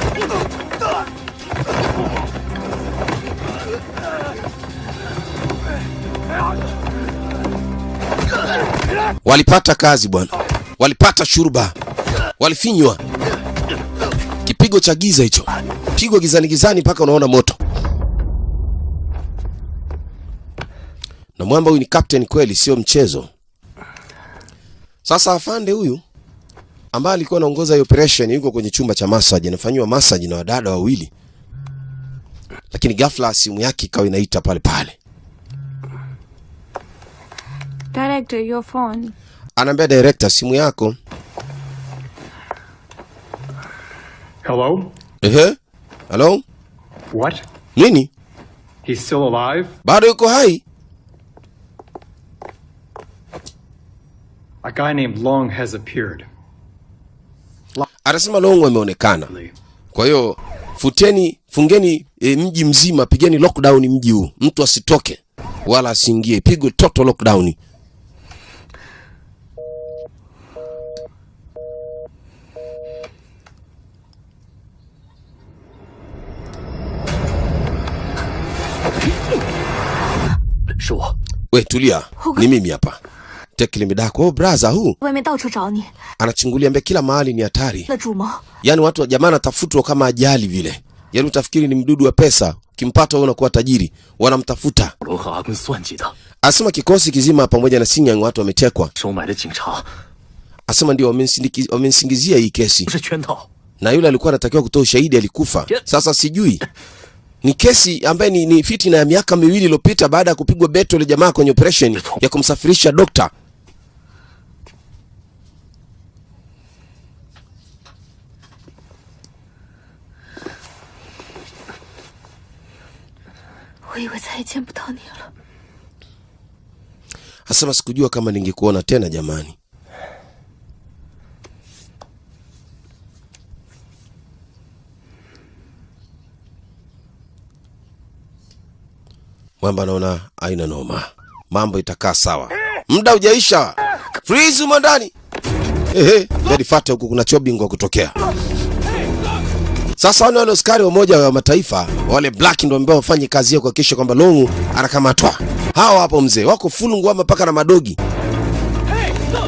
A: Walipata kazi bwana. Walipata shurba. Walifinywa. Kipigo cha giza hicho. Pigo gizani mpaka unaona moto. Na mwamba huyu ni captain kweli, sio mchezo. Sasa afande huyu ambaye alikuwa anaongoza hiyo operation yuko kwenye chumba cha massage, anafanywa massage na wadada wawili. Lakini ghafla simu yake ikawa inaita pale pale.
H: Director, your phone.
A: Anaambia director, simu yako.
B: Hello?
A: Hello?
B: What?
A: Nini?
B: He's still alive?
A: Bado yuko hai?
B: A guy named Long has appeared.
A: Anasema Long ameonekana. Kwa hiyo fungeni mji mzima, pigeni lockdown mji huu. Mtu asitoke wala asiingie. Pigwe total lockdown. We tulia. Ni mimi hapa. Tekile midako. Brother huu. Anachungulia mbele kila mahali ni hatari. Yaani watu wa jamaa natafutwa kama ajali vile. Yaani utafikiri ni mdudu wa pesa. Kimpata wewe unakuwa tajiri. Wanamtafuta. Asema kikosi kizima pamoja na Sinyang watu wametekwa. Asema ndio wamensingizia hii kesi. Na yule alikuwa anatakiwa kutoa ushahidi alikufa. Sasa sijui. Ni kesi ambaye ni fitina ya miaka 2 iliyopita baada ya kupigwa beto ile jamaa kwenye operation ya kumsafirisha dokta. Asema sikujua kama ningekuona tena jamani. Mwamba naona aina noma. Mambo itakaa sawa. Muda hujaisha. Freeze huko ndani. Jadi fata huku kuna chobingwa kutokea. Sasa wale askari wa Umoja wa Mataifa, wale black ndio ambao wafanye kazi yao kuhakikisha kwamba Long anakamatwa. Hao hapo mzee, wako full ngoma mpaka na madogi.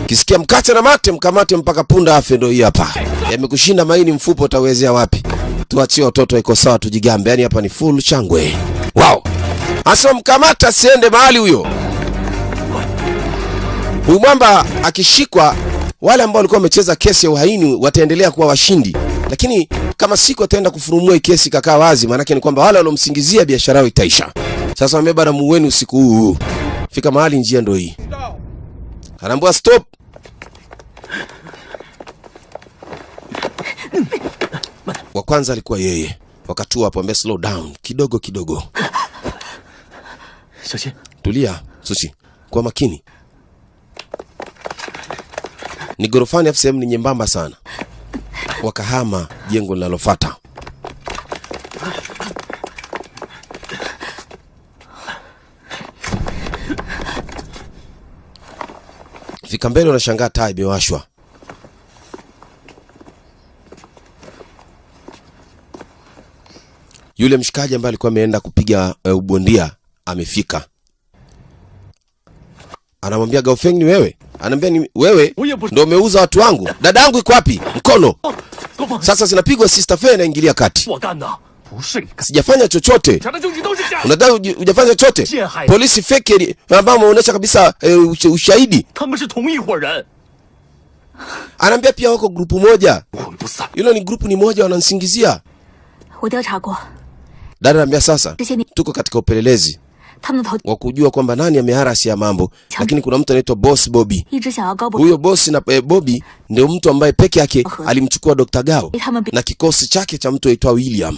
A: Kisikia mkate na mate, mkamate mpaka punda afe. Ndio hii hapa. Yamekushinda maini, mfupo utawezea wapi? Tuachie watoto iko sawa, tujigambe. Yani hapa ni full changwe. Wow. Asa mkamata asiende mahali huyo. Huyu mwamba akishikwa, wale ambao walikuwa wamecheza kesi ya uhaini wataendelea kuwa washindi. Lakini kama siku ataenda kufurumua kesi kakaa wazi, maana yake ni kwamba wale walomsingizia biashara yao itaisha. Sasa wamebana muweni usiku huu. Fika mahali njia ndio hii. Anaambiwa stop. Wa kwanza alikuwa yeye. Wakatua hapo ambaye slow down kidogo kidogo. Tulia, Sushi. Kwa makini. Ni gorofani FCM ni nyembamba sana. Wakahama jengo linalofuata. Fika mbele unashangaa taa imewashwa. Yule mshikaji ambaye alikuwa ameenda kupiga ubondia amefika. Anamwambia Gaofeng, ni wewe? Anamwambia ni wewe ndio umeuza watu wangu. Dada yangu iko wapi? Mkono. Sasa zinapigwa, Sister Faye inaingilia kati. Sijafanya chochote. Unadai hujafanya chochote? Polisi fake ambao wameonyesha kabisa ushahidi. Anambia pia wako grupu moja. Hilo ni grupu ni moja wanansingizia. Dada anambia sasa tuko katika upelelezi wa kujua kwamba nani ameharasi ya mambo, lakini kuna mtu anaitwa Boss Bobby. Huyo boss na Bobby ndio mtu ambaye peke yake alimchukua Dr. Gao na kikosi chake cha mtu aitwa William.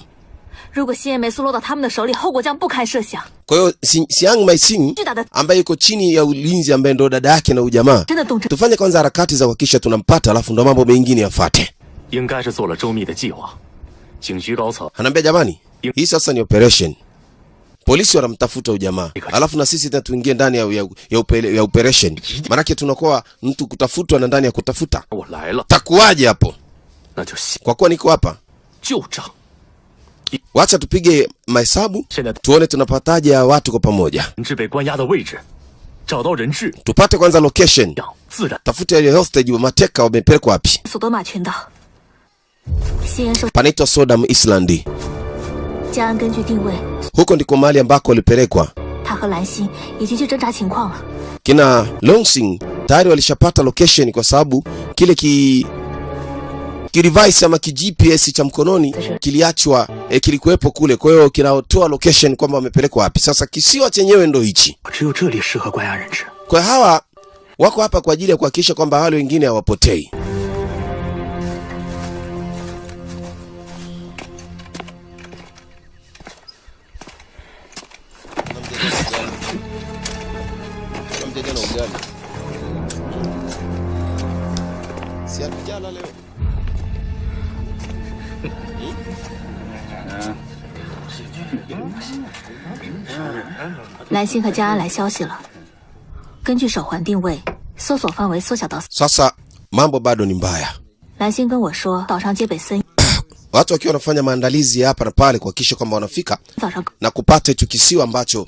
A: Kwa hiyo Xiang Maising ambaye yuko chini ya ulinzi ambaye ndo dada yake na ujamaa. Tufanye kwanza harakati za kuhakikisha tunampata, alafu ndo mambo mengine yafuate. Anambia jamani, hii sasa ni operation. Polisi wanamtafuta ujamaa. Alafu na sisi tena tuingie ndani ya operation. Manake tunakuwa mtu kutafutwa na ndani ya kutafuta. Takuaje hapo? Kwa kuwa niko hapa. Wacha tupige mahesabu, tuone tunapataje ya watu kwa pamoja. Tupate kwanza location. Tafute ile hostage wa mateka wamepelekwa wapi? Panaitwa Sodom Island. Huko ndiko mahali ambako walipelekwa. Kina Longsing tayari walishapata location kwa sababu kile ki device ama ki GPS cha mkononi kiliachwa kilikuwepo kule. Kwa hiyo kinatoa location kwamba wamepelekwa wapi. Sasa kisiwa chenyewe ndo hichi. Kwa hawa wako hapa kwa ajili ya kuhakikisha kwamba wale wengine hawapotei. Sasa mambo bado ni mbaya. Watu wakiwa wanafanya maandalizi hapa na pale kuhakikisha kwamba wanafika na kupata hicho kisiwa ambacho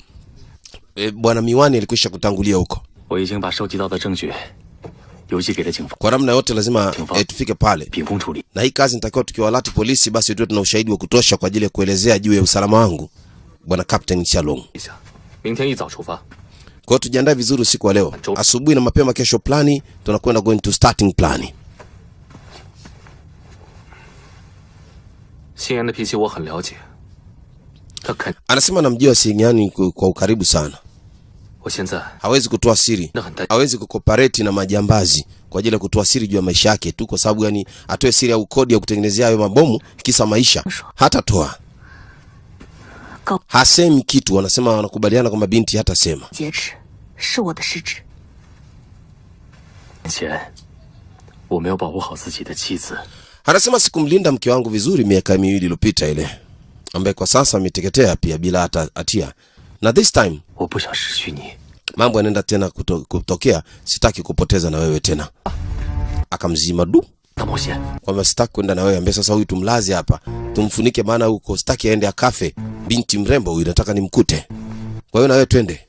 A: Bwana Miwani alikwisha kutangulia huko. Kwa namna yote lazima tufike pale. Na hii kazi nitakiwa tukiwalati polisi basi tuwe tuna ushahidi wa kutosha kwa ajili ya kuelezea juu ya usalama wangu. Bwana Captain Chalong. Kwa tujiandae vizuri usiku wa leo. Asubuhi na mapema kesho plani tunakwenda going to starting plan. Anasema namjua Xingyan kwa ukaribu sana. Hawezi kutoa siri. Hawezi kucooperate na majambazi kwa ajili ya kutoa siri juu ya maisha yake tu kwa sababu yani atoe siri au kodi ya kutengenezea hayo mabomu kisa maisha. Hata toa. Hasemi kitu, wanasema wanakubaliana kwamba binti hata sema. Anasema sikumlinda mke wangu vizuri miaka 2 iliyopita ile, ambaye kwa sasa ameteketea pia bila hata hatia. Na this time mambo yanaenda tena kutokea, sitaki kupoteza na wewe tena. Akamzima du. Kwamba sitaki kwenda na wewe, ambaye sasa huyu tumlaze hapa. Tumfunike maana huko sitaki aende akafe. Binti mrembo huyu nataka nimkute. Kwa hiyo na wewe twende.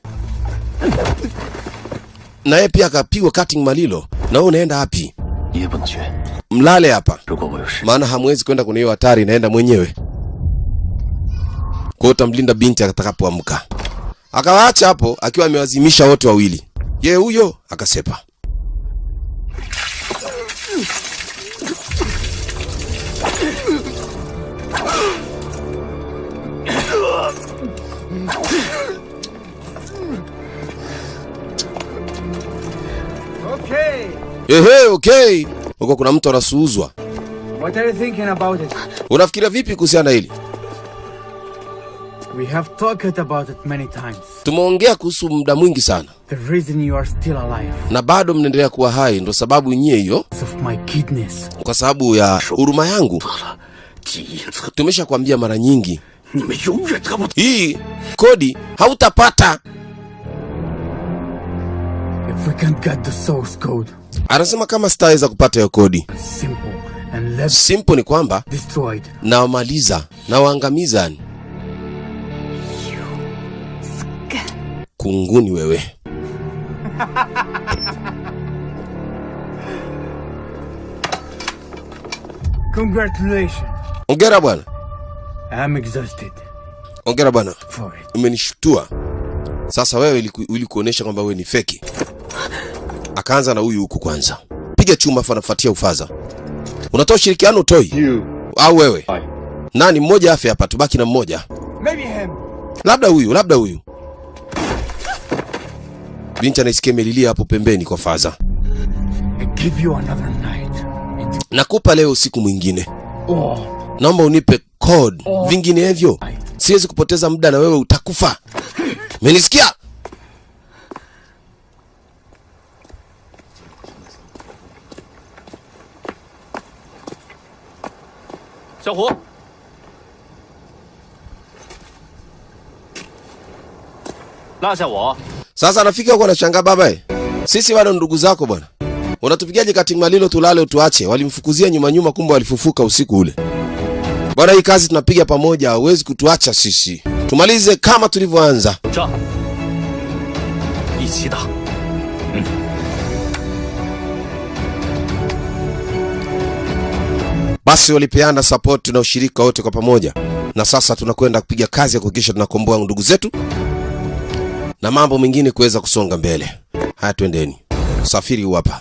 A: Na yeye pia akapigwa cutting malilo. Na wewe unaenda wapi?
D: 你也不能去。
A: Mlale hapa.
D: 如果我有事，
A: Maana hamwezi kwenda kwenye hiyo hatari, naenda mwenyewe. Kwa hiyo utamlinda binti atakapoamka. Akawaacha hapo akiwa amewazimisha wote wawili. Ye huyo akasepa.
I: Okay.
A: Ehe, okay. Huko kuna mtu anasuuzwa.
I: What are you thinking about it?
A: Unafikiria vipi kuhusiana hili?
C: We have talked about it many times.
A: Tumeongea kuhusu muda mwingi sana.
C: The reason you are still alive
A: Na bado mnaendelea kuwa hai ndo sababu nyie hiyo,
C: is of my kidness.
A: kwa sababu ya huruma yangu. Tumeshakwambia mara nyingi. Hii kodi hautapata.
C: If we can't get the source code,
A: Anasema kama sitaweza kupata hiyo kodi.
C: simple and left
A: Simple ni kwamba
C: destroyed.
A: na wamaliza na waangamiza. Kunguni wewe.
C: Congratulations.
A: Ongera bwana.
C: I'm exhausted
A: Ongera bwana.
C: for it.
A: Umenishtua. Sasa wewe ili kuonesha kwamba wewe ni feki. Akaanza na huyu huku kwanza. Piga chuma afa nafuatia ufaza. Unatoa ushirikiano utoi? Au wewe? Nani mmoja afi hapa, tubaki na mmoja.
I: Maybe him.
A: Labda huyu. Binti anaisikia melilia hapo pembeni kwa faza.
C: I give you another night.
A: Nakupa leo usiku mwingine.
C: Oh,
A: Naomba unipe code. Vinginevyo siwezi kupoteza muda na wewe utakufa. Umenisikia? Sasa anafika huko anashangaa, baba sisi bado ndugu zako bwana. Unatupigaje kati malilo tulale utuache? Walimfukuzia nyuma kumbe walifufuka usiku ule. Bwana hii kazi tunapiga pamoja, hauwezi kutuacha sisi. Tumalize kama tulivyoanza. Basi walipeana support na ushirika wote kwa pamoja. Na sasa tunakwenda kupiga kazi ya kuhakikisha tunakomboa ndugu zetu na mambo mengine kuweza kusonga mbele. Haya, twendeni. Safiri huu hapa.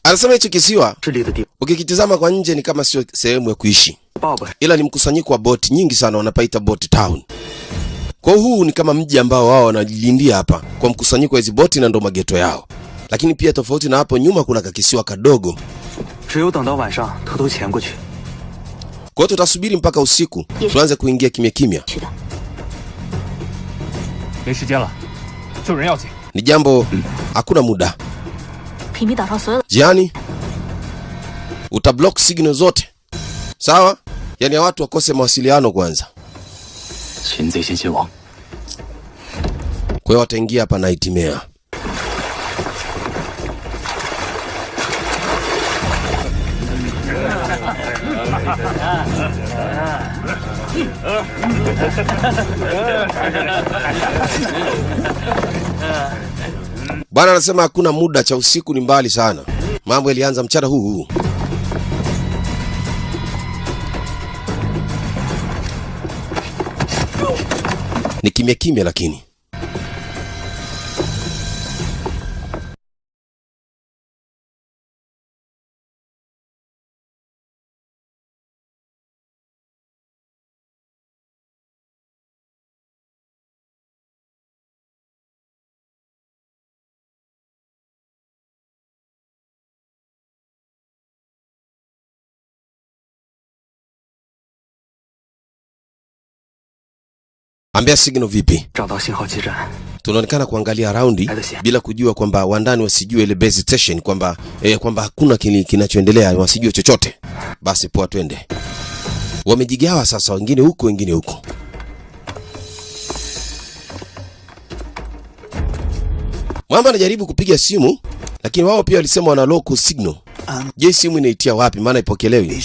A: Anasema hicho kisiwa ukikitizama kwa nje ni kama sio sehemu ya kuishi, ila ni mkusanyiko wa boti nyingi sana, wanapaita boat town. Kwa huu ni kama mji ambao wao wanajilindia hapa kwa mkusanyiko wa hizo boti na ndo mageto yao. Lakini pia tofauti na hapo nyuma kuna kakisiwa kadogo. Kwa hiyo tutasubiri mpaka usiku tuanze kuingia kimya kimya. Ni jambo hakuna muda. Jiani utablock signal zote. Sawa? Yaani watu wakose mawasiliano kwanza. Kwa hiyo wataingia hapa na itimea. Bwana anasema hakuna muda, cha usiku ni mbali sana. Mambo yalianza mchana huu. Ni kimya kimya lakini. Ambia signal vipi? Tunaonekana kuangalia raundi bila kujua kwamba wandani wasijue ile base station kwamba hakuna kinachoendelea, wasijue chochote. Basi poa, twende. Wamejigawa sasa, wengine huko wengine huko. Mwamba anajaribu kupiga simu, lakini wao pia walisema wana local signal. Je, simu inaitia wapi maana ipokelewi?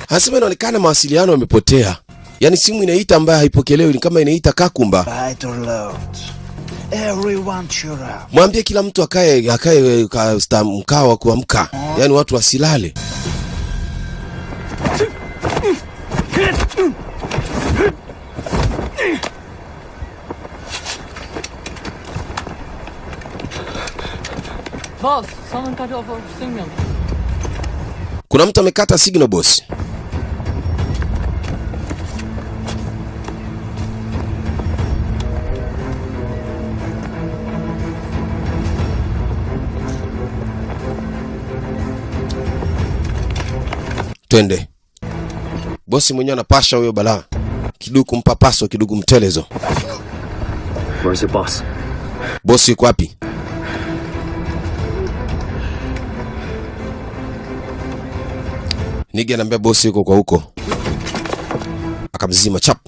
A: Hasema inaonekana mawasiliano yamepotea. Yaani simu inaita ambayo haipokelewi, ni kama inaita Kakumba. Mwambie kila mtu akae mkao wa kuamka. Yaani watu wasilale.
F: Boss, someone cut off our signal.
A: Kuna mtu amekata signal boss. Twende. Bosi mwenyewe anapasha huyo balaa. Kiduku mpapaso, kiduku mtelezo.
D: Where's the boss?
A: Bosi yuko wapi? Nige anambia bosi yuko kwa huko. Akamzima chap.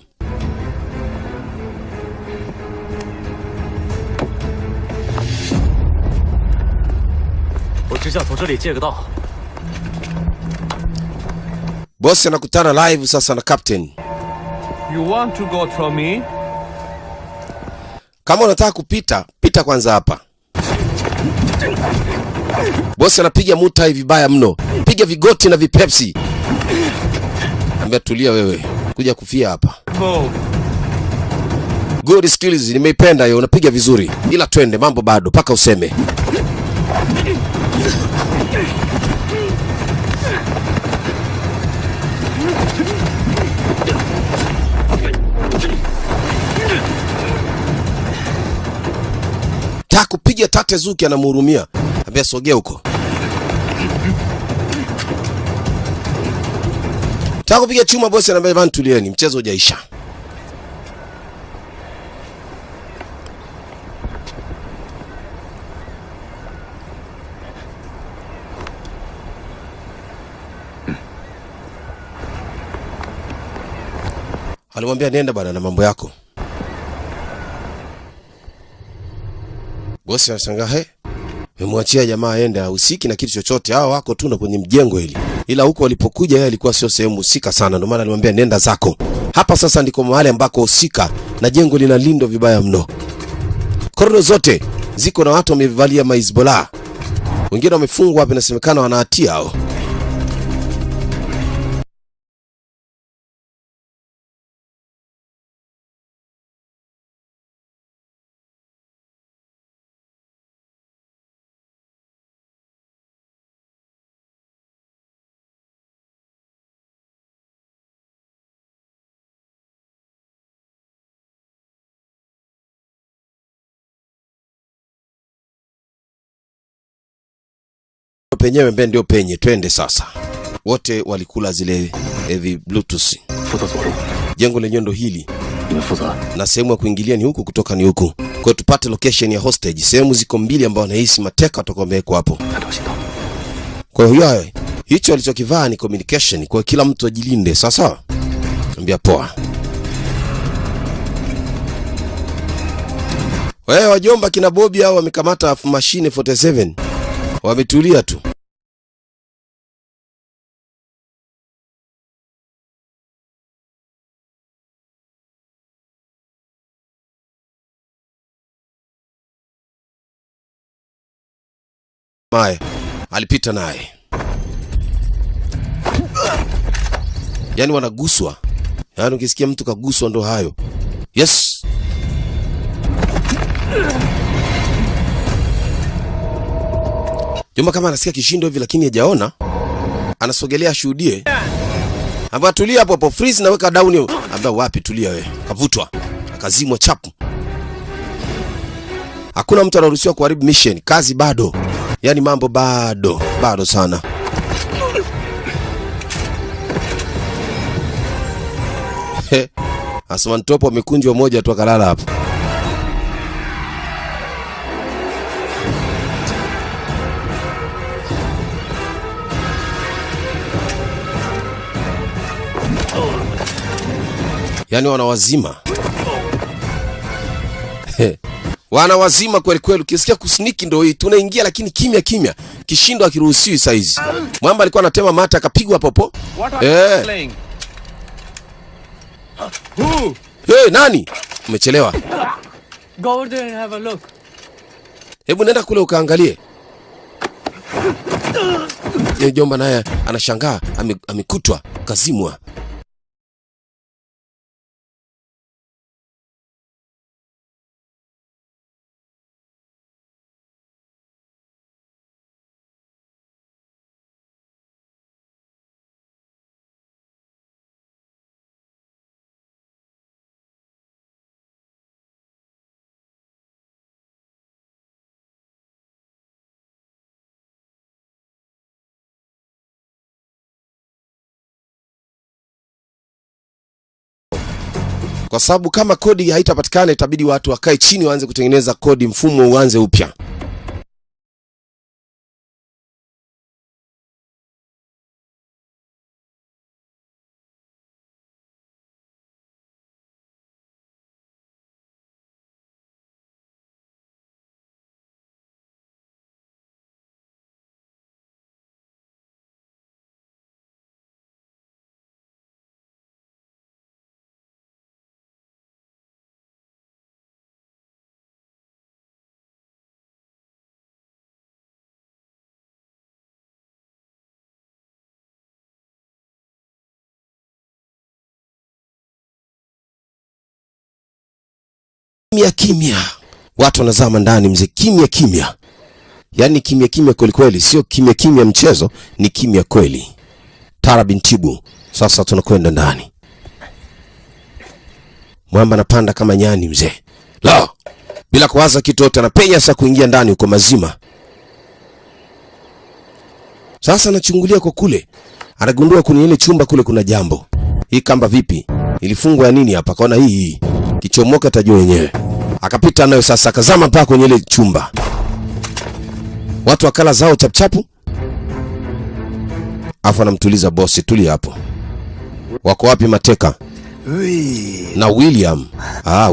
A: Bosi anakutana live sasa na captain.
I: You want to go through me?
A: Kama unataka kupita, pita kwanza hapa. Bosi anapiga mutai vibaya mno. Piga vigoti na vipepsi. Ambia tulia wewe. Kuja kufia hapa. Good skills, nimeipenda hiyo, unapiga vizuri. Ila twende, mambo bado paka useme. Kupiga Tatezuki anamhurumia. Ambia sogea huko. Taka kupiga chuma bosi anambia bana tulieni, mchezo hujaisha. Alimwambia nenda bana na mambo yako. Bosi anashangaa, he? Memwachia jamaa aende usiki na kitu chochote. Hao wako tu na kwenye mjengo hili. Ila huko walipokuja yeye alikuwa sio sehemu husika sana. Ndio maana alimwambia nenda zako. Hapa sasa ndiko mahali ambako husika na jengo linalindwa vibaya mno. Korido zote ziko na watu wamevalia maizbola. Wengine wamefungwa hapa, inasemekana wana hatia hao. Penyewe mbe ndio penye, twende sasa. Wote walikula zile bluetooth. Jengo lenyewe ndo hili. Na sehemu ya kuingilia ni huku, kutoka ni huku. Kwa tupate location ya hostage. Sehemu ziko mbili ambao wanahisi mateka watakuwa wamewekwa hapo. Kwa hiyo hicho alichokivaa ni communication, kwa kila mtu ajilinde. Sasa ambia poa. Wewe wajomba kina Bobby hao wamekamata machine 47. Wametulia tu. Mae alipita naye. Yaani wanaguswa. Yaani ukisikia mtu kaguswa ndo hayo. Yes. Jomba kama anasikia kishindo hivi lakini hajaona, anasogelea ashuhudie. Amba tulia hapo hapo, freeze na weka down. Amba wapi, tulia wewe. Kavutwa. Akazimwa chapu. Hakuna mtu anaruhusiwa kuharibu mission. Kazi bado. Yaani mambo bado sana. Asman Topo amekunjwa moja tu akalala hapo. Yaani wanawazima. Wana wazima kweli kweli. Ukisikia kusniki ndio hii. Tunaingia lakini kimya kimya. Kishindo akiruhusiwi saizi. Mwamba alikuwa anatema mata akapigwa popo. Hey, nani? Umechelewa.
F: Go over there and have a look.
A: Hebu nenda kule ukaangalie. Jomba naye anashangaa, amekutwa kazimwa. Kwa sababu kama kodi haitapatikana itabidi watu wakae chini waanze kutengeneza kodi, mfumo uanze upya. Kimya kimya. Watu wanazama ndani mzee, kimya kimya. Yaani kimya kimya kweli kweli, sio kimya kimya mchezo, ni kimya kweli. Tara bintibu. Sasa tunakwenda ndani. Mwamba anapanda kama nyani mzee. La! Bila kuwaza kitu yote anapenya sasa kuingia ndani uko mazima. Sasa anachungulia kwa kule. Anagundua kwenye ile chumba kule kuna jambo. Hii kamba vipi? Ilifungwa ya nini hapa? Kaona hii. Kichomoka tajua wenyewe. Akapita nayo sasa akazama mpaka kwenye ile chumba. Watu wakala zao chapchapu. Afa anamtuliza bosi, tulia hapo. Wako wapi mateka? Na William.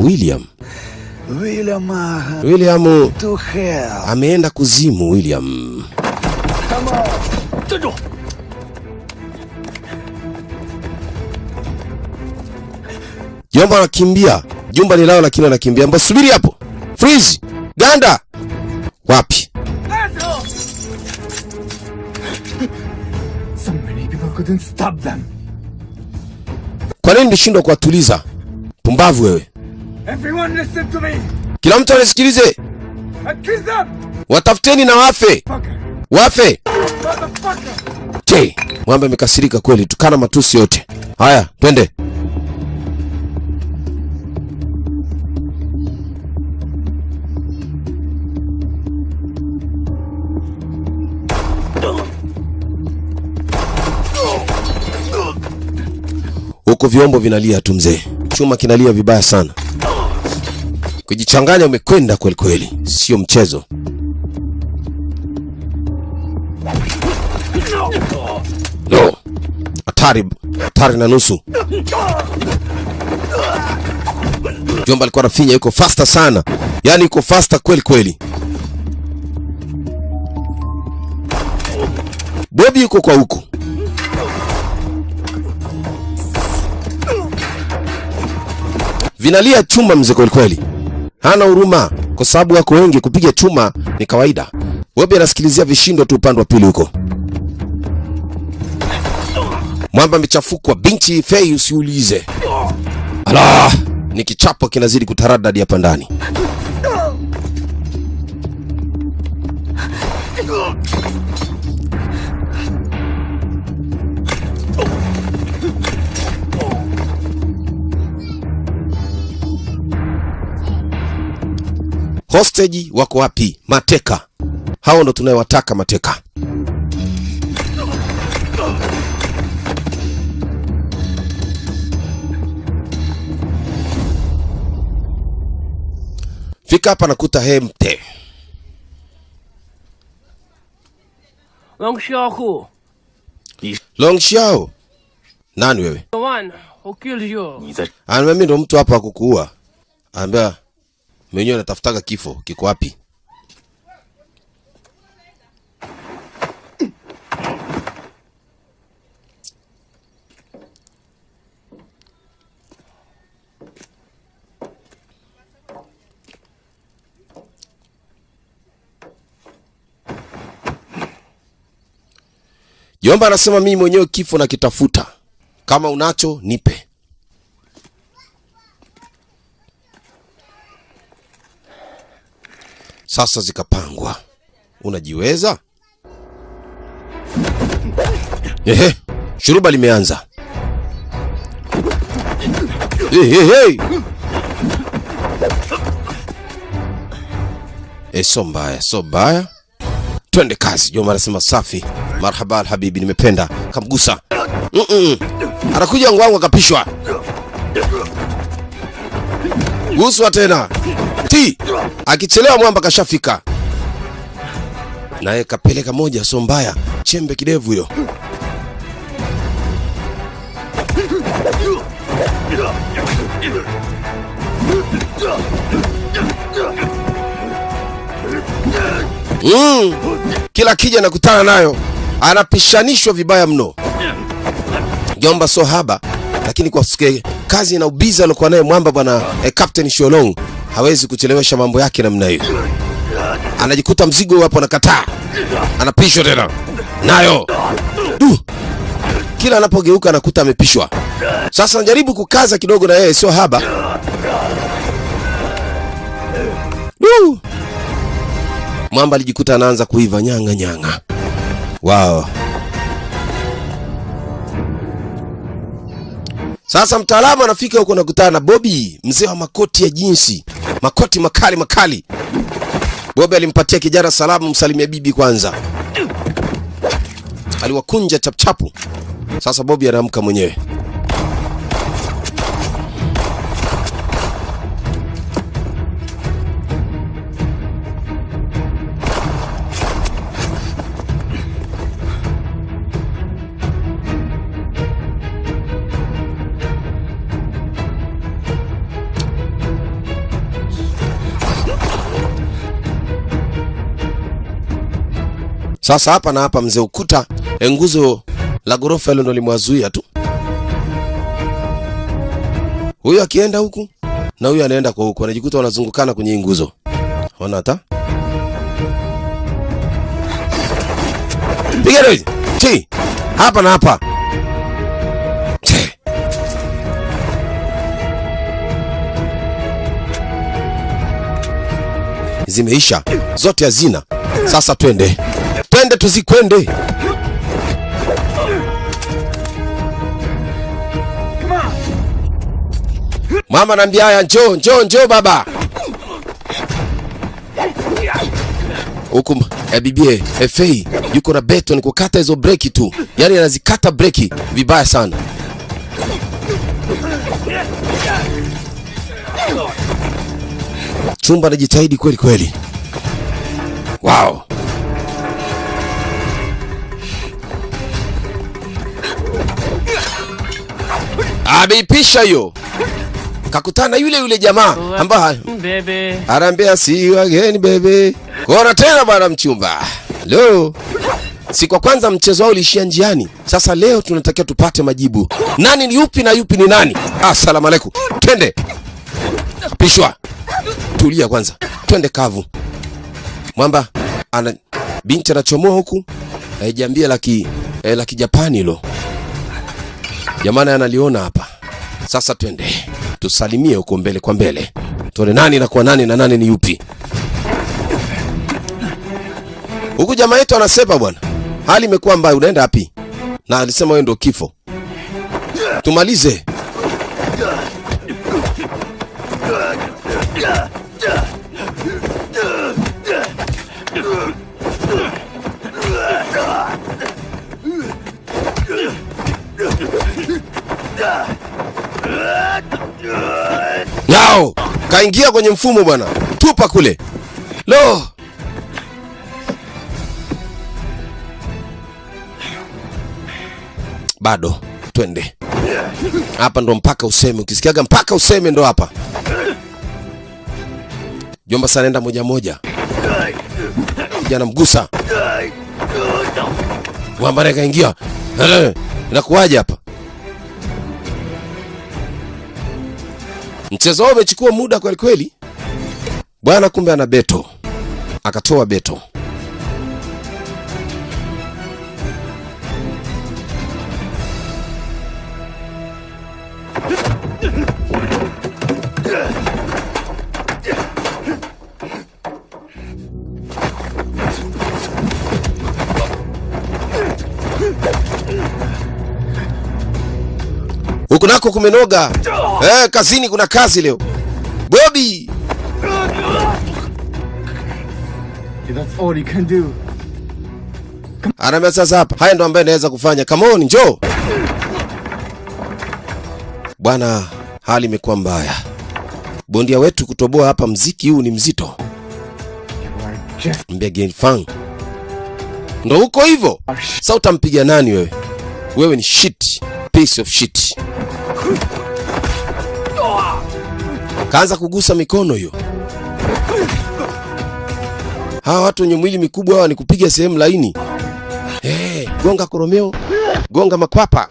A: William. William ameenda kuzimu William. Jomba anakimbia. Jumba ni lao lakini anakimbia. Mbona subiri hapo. Freeze. Ganda. Wapi?
C: So many people couldn't stop them.
A: Kwa nini nishindwa kuwatuliza? Pumbavu wewe.
C: Everyone listen to me.
A: Kila mtu anisikilize.
C: Kill them.
A: Watafuteni na wafe. Wafe. Che, Mwamba amekasirika kweli, tukana matusi yote. Haya, twende. Huko vyombo vinalia tu mzee. Chuma kinalia vibaya sana. Kujichanganya umekwenda kweli kweli. Sio mchezo. No. Hatari na nusu. Jomba alikuwa anafinya, yuko faster sana. Yaani yuko faster kweli kweli. Bobby yuko kwa huku. Vinalia chuma mzee kweli kweli. Hana huruma kwa sababu wako wengi, kupiga chuma ni kawaida. Bobby anasikilizia vishindo tu upande wa pili huko. Mwamba amechafukwa, binti Fei usiulize. Ala, ni kichapo kinazidi kutaradadi hapa ndani. Hostage wako wapi? Mateka. Hao ndo tunayowataka mateka. Fika hapa nakuta hemte.
G: Long Xiaohu.
A: Long Xiao. Nani wewe?
G: The one who killed you.
A: Mimi ndo mtu hapa kukuua. Ambia Mwenyewe anatafutaga kifo, kiko wapi? Jomba anasema mimi mwenyewe kifo na kitafuta. Kama unacho nipe. Sasa zikapangwa. Unajiweza? Ehe, shuruba limeanza. Hey. So mbaya. Twende kazi. Jomba anasema safi. Marhaba alhabibi, nimependa. Kamgusa. Anakuja ngwangu akapishwa. Guswa tena. Akichelewa mwamba kashafika. Naye kapeleka moja so mbaya. Chembe kidevu hiyo. Kila kija nakutana nayo anapishanishwa vibaya mno. Jomba so haba, lakini kwa kazi na ubiza alikuwa naye mwamba bwana Captain Sholong hawezi kuchelewesha mambo yake namna hiyo. Anajikuta mzigo hapo anakataa. Anapishwa tena. Nayo. Kila anapogeuka anakuta amepishwa. Sasa anajaribu kukaza kidogo na yeye sio haba. Mwamba alijikuta anaanza kuiva nyanga. Wow. Sasa mtaalamu anafika huko na kukutana na Bobby, mzee wa makoti ya jinsi, makoti makali. Bobby alimpatia kijana salamu, msalimia bibi kwanza. Aliwakunja chapchapu. Sasa Bobby anaamka mwenyewe. Sasa hapa na hapa mzee ukuta nguzo la gorofa hilo ndo limwazuia tu. Huyu akienda huku na huyu anaenda kwa huku, anajikuta wanazungukana kwenye nguzo. Ona hata? Piga hizi. Hapa na hapa. Zimeisha. Zote hazina. Sasa twende tuzikwende. Mama anambia haya njoo baba. Huku bibie FA yuko na beto ni kukata hizo breki tu. Yaani anazikata breki vibaya sana. Chumba anajitahidi kweli. Wow. Abipisha hiyo. Kakutana yule jamaa ambaye anaambia see you again baby. Kuona tena bwana mchumba. Leo si kwa kwanza mchezo wao ulishia njiani. Sasa leo tunatakiwa tupate majibu. Nani ni yupi na yupi ni nani? Asalamu alaykum. Twende. Pishwa. Tulia kwanza. Twende kavu. Mwamba ana binti anachomoa huku. Haijambia la Kijapani hilo. Jamani analiona hapa. Sasa twende. Tusalimie huko mbele kwa mbele. Tuone nani na kwa nani na nani ni yupi. Huku jamaa yetu anasema bwana, hali imekuwa mbaya, unaenda wapi? Na alisema wewe ndio kifo. Tumalize. Yao, kaingia kwenye mfumo bwana. Tupa kule. Lo. Bado, twende. Hapa ndo mpaka useme, ukisikiaga mpaka useme ndo hapa. Jomba sana anaenda moja moja. Kijana mgusa. Mwamba kaingia. Inakuwaje hapa? Mchezo wao umechukua muda kweli kweli. Bwana kumbe ana beto. Akatoa beto. Huku nako kumenoga. Kazini kuna kazi leo. Bobby.
C: That's all you can do.
A: Anambia sasa hapa. Haya ndo ambaye naweza kufanya. Come on, njoo. Bwana, hali imekuwa mbaya. Bondia wetu kutoboa hapa, mziki huu ni mzito. Mbia Gen Fang. Ndo huko hivyo. Sasa utampiga nani wewe? Wewe ni shit. Piece of shit. Kaanza kugusa mikono hiyo. Hawa watu wenye mwili mikubwa hawa ni kupiga sehemu laini. Gonga koromeo, gonga makwapa.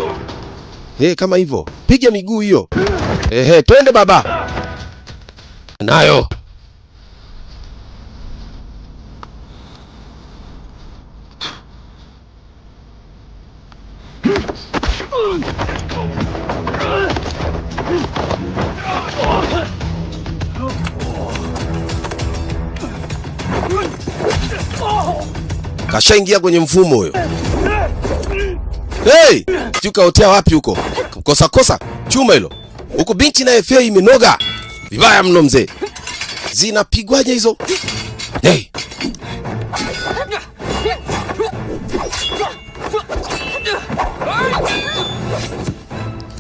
A: Kama hivyo. Piga miguu hiyo. Twende baba. Nayo. Kashaingia kwenye mfumo huyo. Tuka hotea wapi huko? Kosa chuma hilo. Huko binti na FA imenoga. Vibaya mno mzee. Zinapigwaje hizo?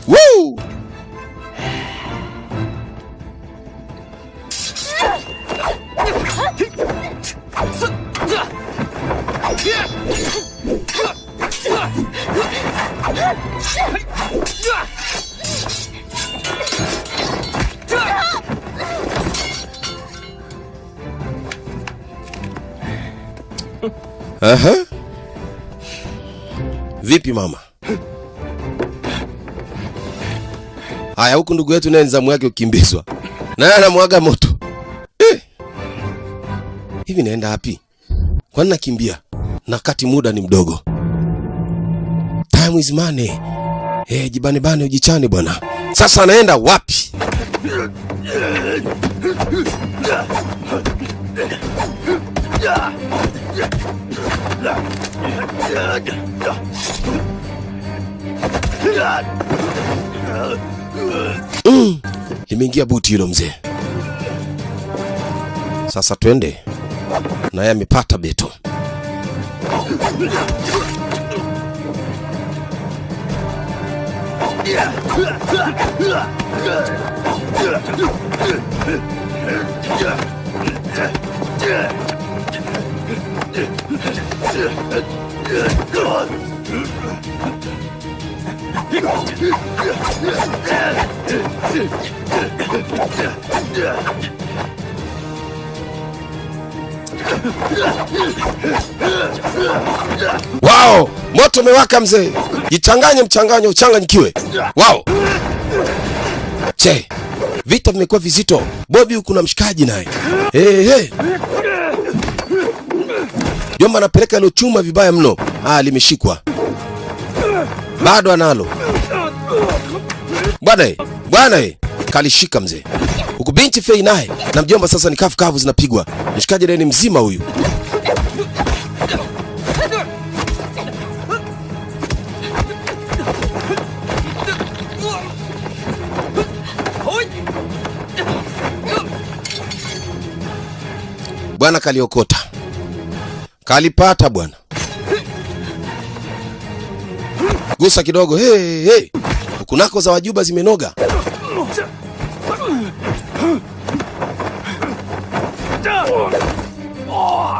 A: Woo! Vipi mama? Haya, huku ndugu yetu naye nzamu yake ukimbizwa. Naye anamwaga moto. Hivi naenda wapi? Kwani nakimbia? Na kati muda ni mdogo. Time is money. Jibane bane ujichane bwana. Sasa anaenda wapi? Imeingia buti hilo mzee. Sasa twende. Naye amepata beto. Wow, moto umewaka mzee. Jichanganye mchanganyo uchanganyikiwe. Wow. Che, vita vimekuwa vizito. Bobby huku na mshikaji naye. Jomba anapeleka ile chuma vibaya mno. Limeshikwa. Bado analo. Bwana kalishika mzee. Huku binti Fei naye na mjomba sasa ni kafu zinapigwa. Mshikaji naye ni mzima huyu. Bwana kaliokota. Kalipata bwana. Gusa kidogo. Hukunako za wajuba zimenoga.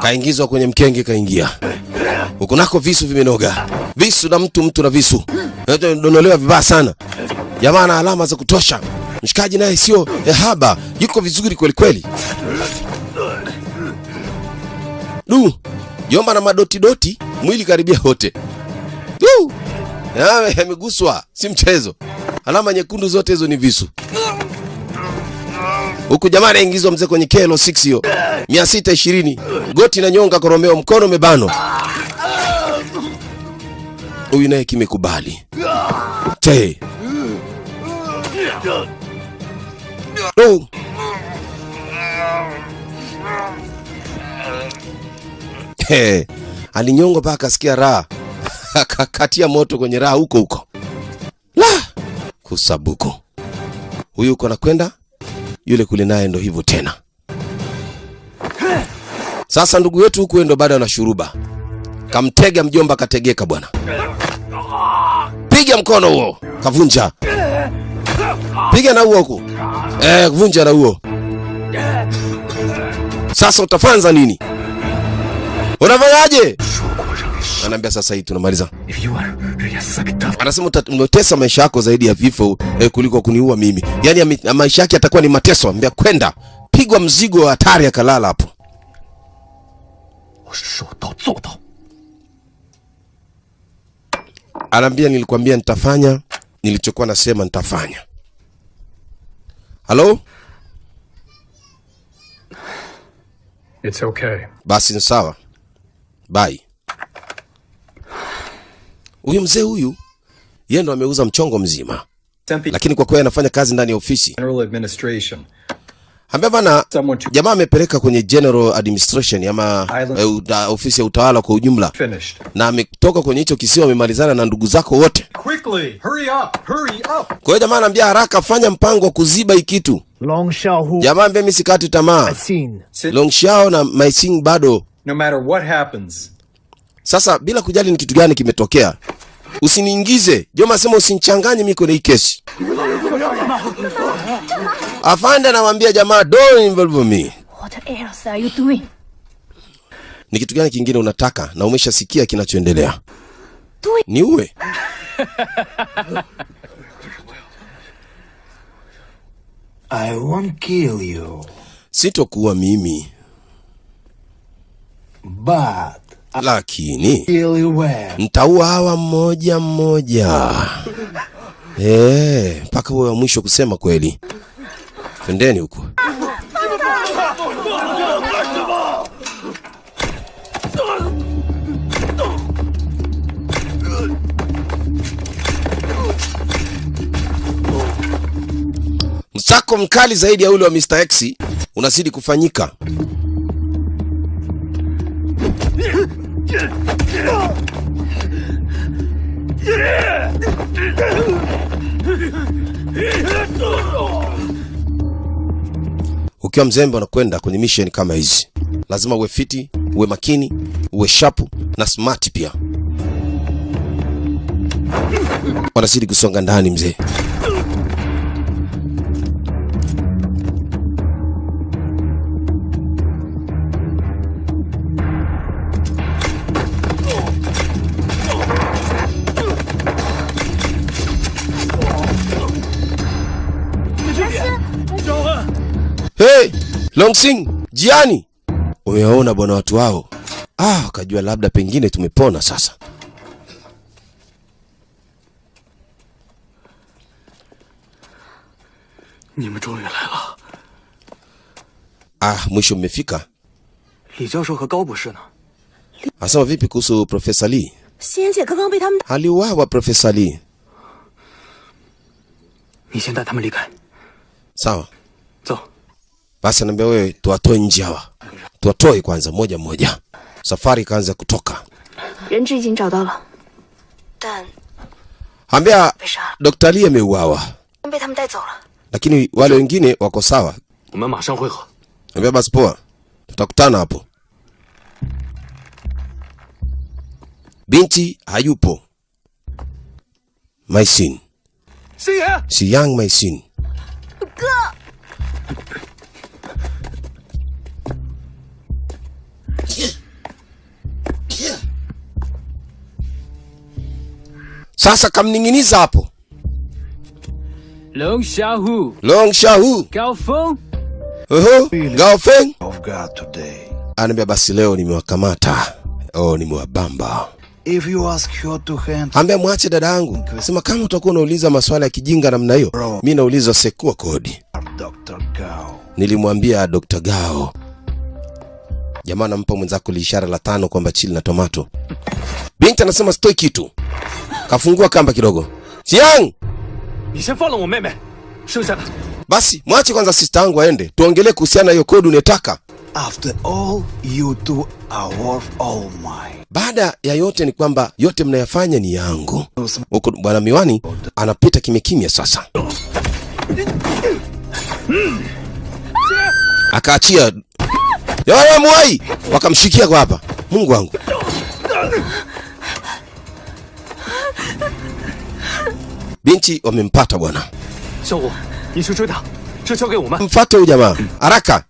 A: Kaingizwa kwenye mkenge kaingia. Hukunako visu vimenoga. Visu na mtu na visu. Donolewa vibaya sana. Jamaa na alama za kutosha. Mshikaji naye sio haba. Yuko vizuri kweli kweli. Du, jomba na madoti doti, mwili karibia wote. Du, yameguswa, si mchezo. Alama nyekundu zote hizo ni visu. Huku jamaa anaingizwa mzee kwenye kelo 6 hiyo. 620. Goti na nyonga koromeo, mkono umebano. Huyu naye kimekubali. Te. Oh. He. Alinyongwa mpaka akasikia raha. Akakatia moto kwenye raha huko huko. La! Kusabuko. Huyu uko nakwenda, yule kule naye ndo hivyo tena. Sasa ndugu yetu huku ndo bado ana shuruba. Kamtega mjomba kategeka bwana. Piga mkono huo, kavunja. Piga na huo huko. Kuvunja na huo. Sasa utafanza nini? Unafanyaje? Ananiambia sasa hii tunamaliza. Anasema utatesa maisha yako zaidi ya vifo kuliko kuniua mimi. Yaani maisha yake atakuwa ni mateso. Anambia kwenda. Pigwa mzigo hatari akalala hapo. Anambia nilikwambia nitafanya nilichokuwa nasema nitafanya. Hello?
B: It's okay.
A: Basi ni sawa. Bye. Huyu mzee huyu yeye ndo ameuza mchongo mzima. Lakini kwa kweli anafanya kazi ndani ya ofisi.
B: General Administration.
A: Ambia bana jamaa amepeleka kwenye General Administration ama ofisi ya utawala kwa ujumla.
B: Finished.
A: Na ametoka kwenye hicho kisiwa amemalizana na ndugu zako wote.
B: Quickly, hurry up, hurry up.
A: Kwa hiyo jamaa anambia haraka fanya mpango wa kuziba hii kitu.
E: Long Xiaohu.
A: Jamaa ambia mimi sikati tamaa. Long Xiao na My Sing bado.
B: No matter what happens.
A: Sasa bila kujali ni kitu gani kimetokea, usiniingize. Joma sema usinichanganye mimi kwenye hii kesi. Afande anawaambia jamaa don't involve me.
J: What else are you doing?
A: Ni kitu gani kingine unataka na umeshasikia kinachoendelea? Ni uwe.
E: I won't kill you.
A: Sitokuwa mimi.
E: But
A: lakini
E: nitaua
A: hawa mmoja mmoja. Mpaka wewe wa mwisho kusema kweli. Twendeni huko. Msako mkali zaidi ya ule wa Mr. X unazidi kufanyika. Ukiwa mzembe unakwenda kwenye mission kama hizi, lazima uwe fiti, uwe makini, uwe sharp na smart pia. Wanazidi kusonga ndani mzee. Hey, Longsing, Jiani. Umeona bwana watu wao. Kajua labda pengine tumepona sasa. Mwisho mmefika. Asema vipi kuhusu Professor Lee? Aliuawa Professor Lee. Sawa. Basi anambia wewe tuwatoe nje hawa. Tuwatoe kwanza moja moja. Safari kaanza kutoka. Ambia Dr. Lee ameuawa. Lakini wale wengine wako sawa. Ambia basi poa. Tutakutana hapo. Binti hayupo. My Sin. Si young My Sin. Sasa kamninginiza hapo.
C: Long Xiaohu.
A: Long Xiaohu.
C: Gao Feng.
A: Gao Feng. Anambia basi leo nimewakamata. Oh, nimewabamba.
E: If you ask her to hand...
A: Ambia mwache dada yangu. Sema kama utakuwa unauliza maswala ya kijinga namna hiyo, mimi nauliza sekua kodi.
E: Dr. Gao.
A: Nilimwambia Dr. Gao. Jamaa anampa mwenzako ishara la 5 kwamba chili na tomato. Binti anasema sitoi kitu. Kafungua kamba kidogo. Xiang! Basi mwache kwanza sister yangu aende. Tuongelee kuhusiana hiyo kodi unetaka.
E: After all, you two are worth all mine.
A: Baada ya yote ni kwamba yote mnayafanya ni yangu. Huko bwana Miwani anapita kimya sasa. Akaachia. Yeye mwai wakamshikia kwa hapa. Mungu wangu. Binti wamempata bwana. Mfuate huyu jamaa haraka.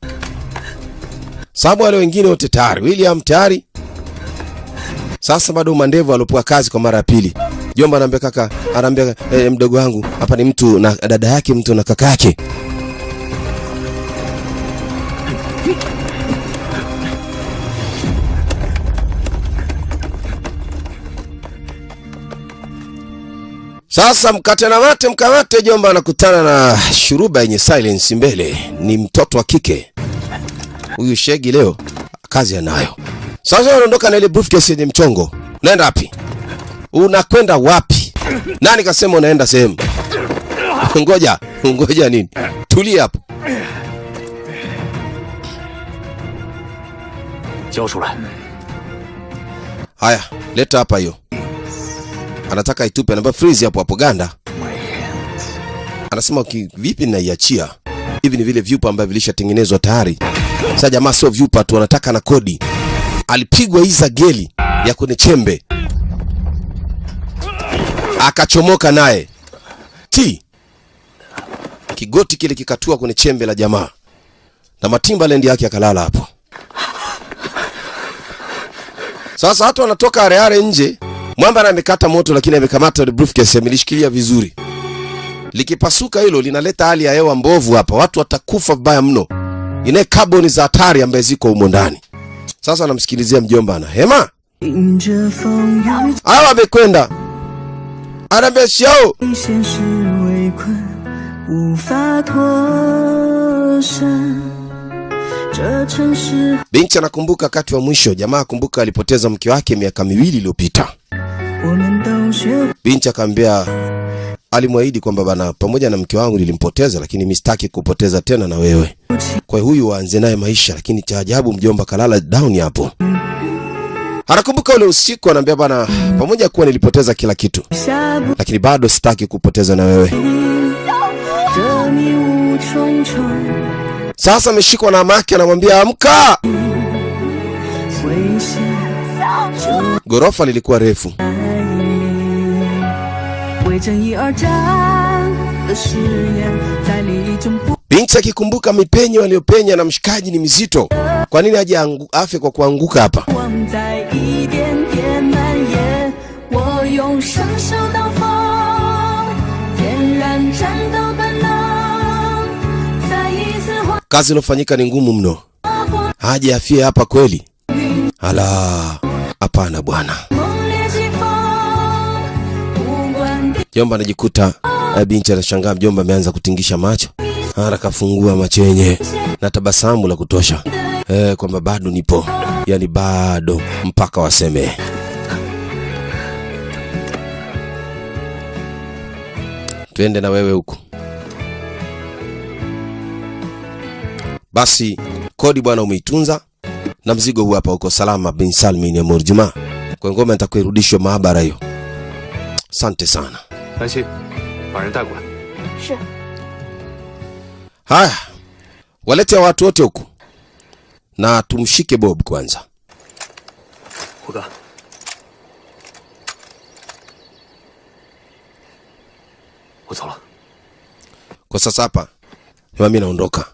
A: Sababu wale wengine wote tayari. William tayari. Sasa bado Mandevu alopoa kazi kwa mara ya pili. Jomba anambia kaka, anambia mdogo wangu, hapa ni mtu na dada yake, mtu na kaka yake. Sasa mkate na mate mkamate, jomba anakutana na shuruba yenye silence mbele. Ni mtoto wa kike. Huyu shegi leo kazi anayo. Sasa unaondoka na ile briefcase yenye mchongo. Unaenda wapi? Unakwenda wapi? Nani kasema unaenda sehemu? Ngoja nini? Tulia hapo. Haya, leta hapa hiyo. Anataka itupe, anambia freeze hapo ganda. Anasema vipi naiachia? Hivi ni vile vyupa ambavyo vilishatengenezwa tayari. Sasa jamaa sio vyupa tu, anataka na kodi. Alipigwa hiza geli ya kwenye chembe. Akachomoka naye. Kigoti kile kikatua kwenye chembe la jamaa. Na matimba lendi yake akalala hapo. Sasa watu wanatoka areare nje. Mwamba amekata moto lakini amekamata briefcase, amelishikilia vizuri. Likipasuka hilo linaleta hali ya hewa mbovu hapa. Watu watakufa vibaya mno. Ina carbon za hatari ambazo ziko humo ndani. Sasa anamsikilizia mjomba na hema. Hawa amekwenda. Anambia shao. Binti anakumbuka wakati wa mwisho. Jamaa kumbuka alipoteza mke wake miaka 2 iliyopita. Binti akamwambia, alimwahidi kwamba bana, pamoja na mke wangu nilimpoteza, lakini mimi sitaki kupoteza tena na wewe. Kwa huyu waanze naye maisha, lakini cha ajabu mjomba kalala down hapo. Anakumbuka ule usiku, anambia bana, pamoja kuwa nilipoteza kila kitu, lakini bado sitaki kupoteza na wewe. Sasa ameshikwa na mamake, anamwambia amka. Gorofa lilikuwa refu. Binti akikumbuka mipenyo aliyopenya na mshikaji ni mizito. Kwa nini aje afe kwa kuanguka hapa? Kazi ilofanyika ni ngumu mno. Haje afie hapa kweli? Ala, hapana bwana. Jomba anajikuta, binti anashangaa, mjomba ameanza kutingisha macho. Akafungua macho yenye na tabasamu la kutosha. Kwamba bado nipo. Yaani bado mpaka waseme. Twende na wewe huku. Basi kodi bwana umeitunza na mzigo huu hapa uko salama bin Salmin ya Murjuma. Kwa ngoma nitakurudishwa maabara hiyo. Asante sana. Haya, walete watu wote huku na tumshike Bob kwanza. Kwa sasa hapa mimi naondoka.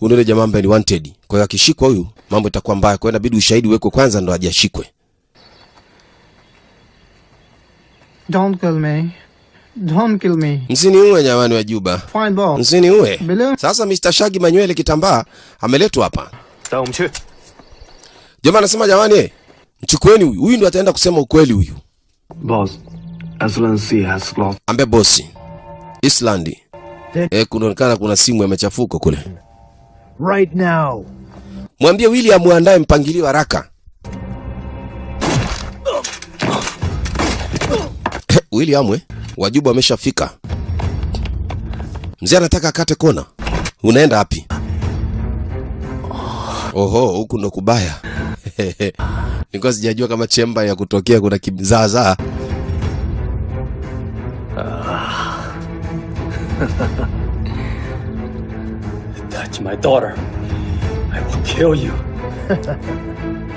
A: Unele jamaa ambaye ni wanted. Kwa hiyo akishikwa huyu mambo itakuwa mbaya. Kwa hiyo inabidi ushahidi uwekwe kwanza ndo aje ashikwe.
G: Don't kill me. Don't kill me.
A: Msiniue jamani wa Juba.
G: Fine boss.
A: Msiniue. Sasa Mr. Shagi Manywele kitambaa ameletwa hapa. Jamaa anasema jamani, mchukueni huyu. Huyu ndo ataenda kusema ukweli huyu.
E: Boss, Excellency has lost.
A: Ambe bosi. Islandi. Kunaonekana kuna simu ya machafuko kule.
E: Right now.
A: Mwambie William muandae mpangilio haraka. William, wajibu wameshafika. Mzee anataka akate kona. Unaenda wapi? Oho, huku ndo kubaya. Niko sijajua kama chemba ya kutokea kuna kizaazaa.
C: Touch my daughter, I will kill you.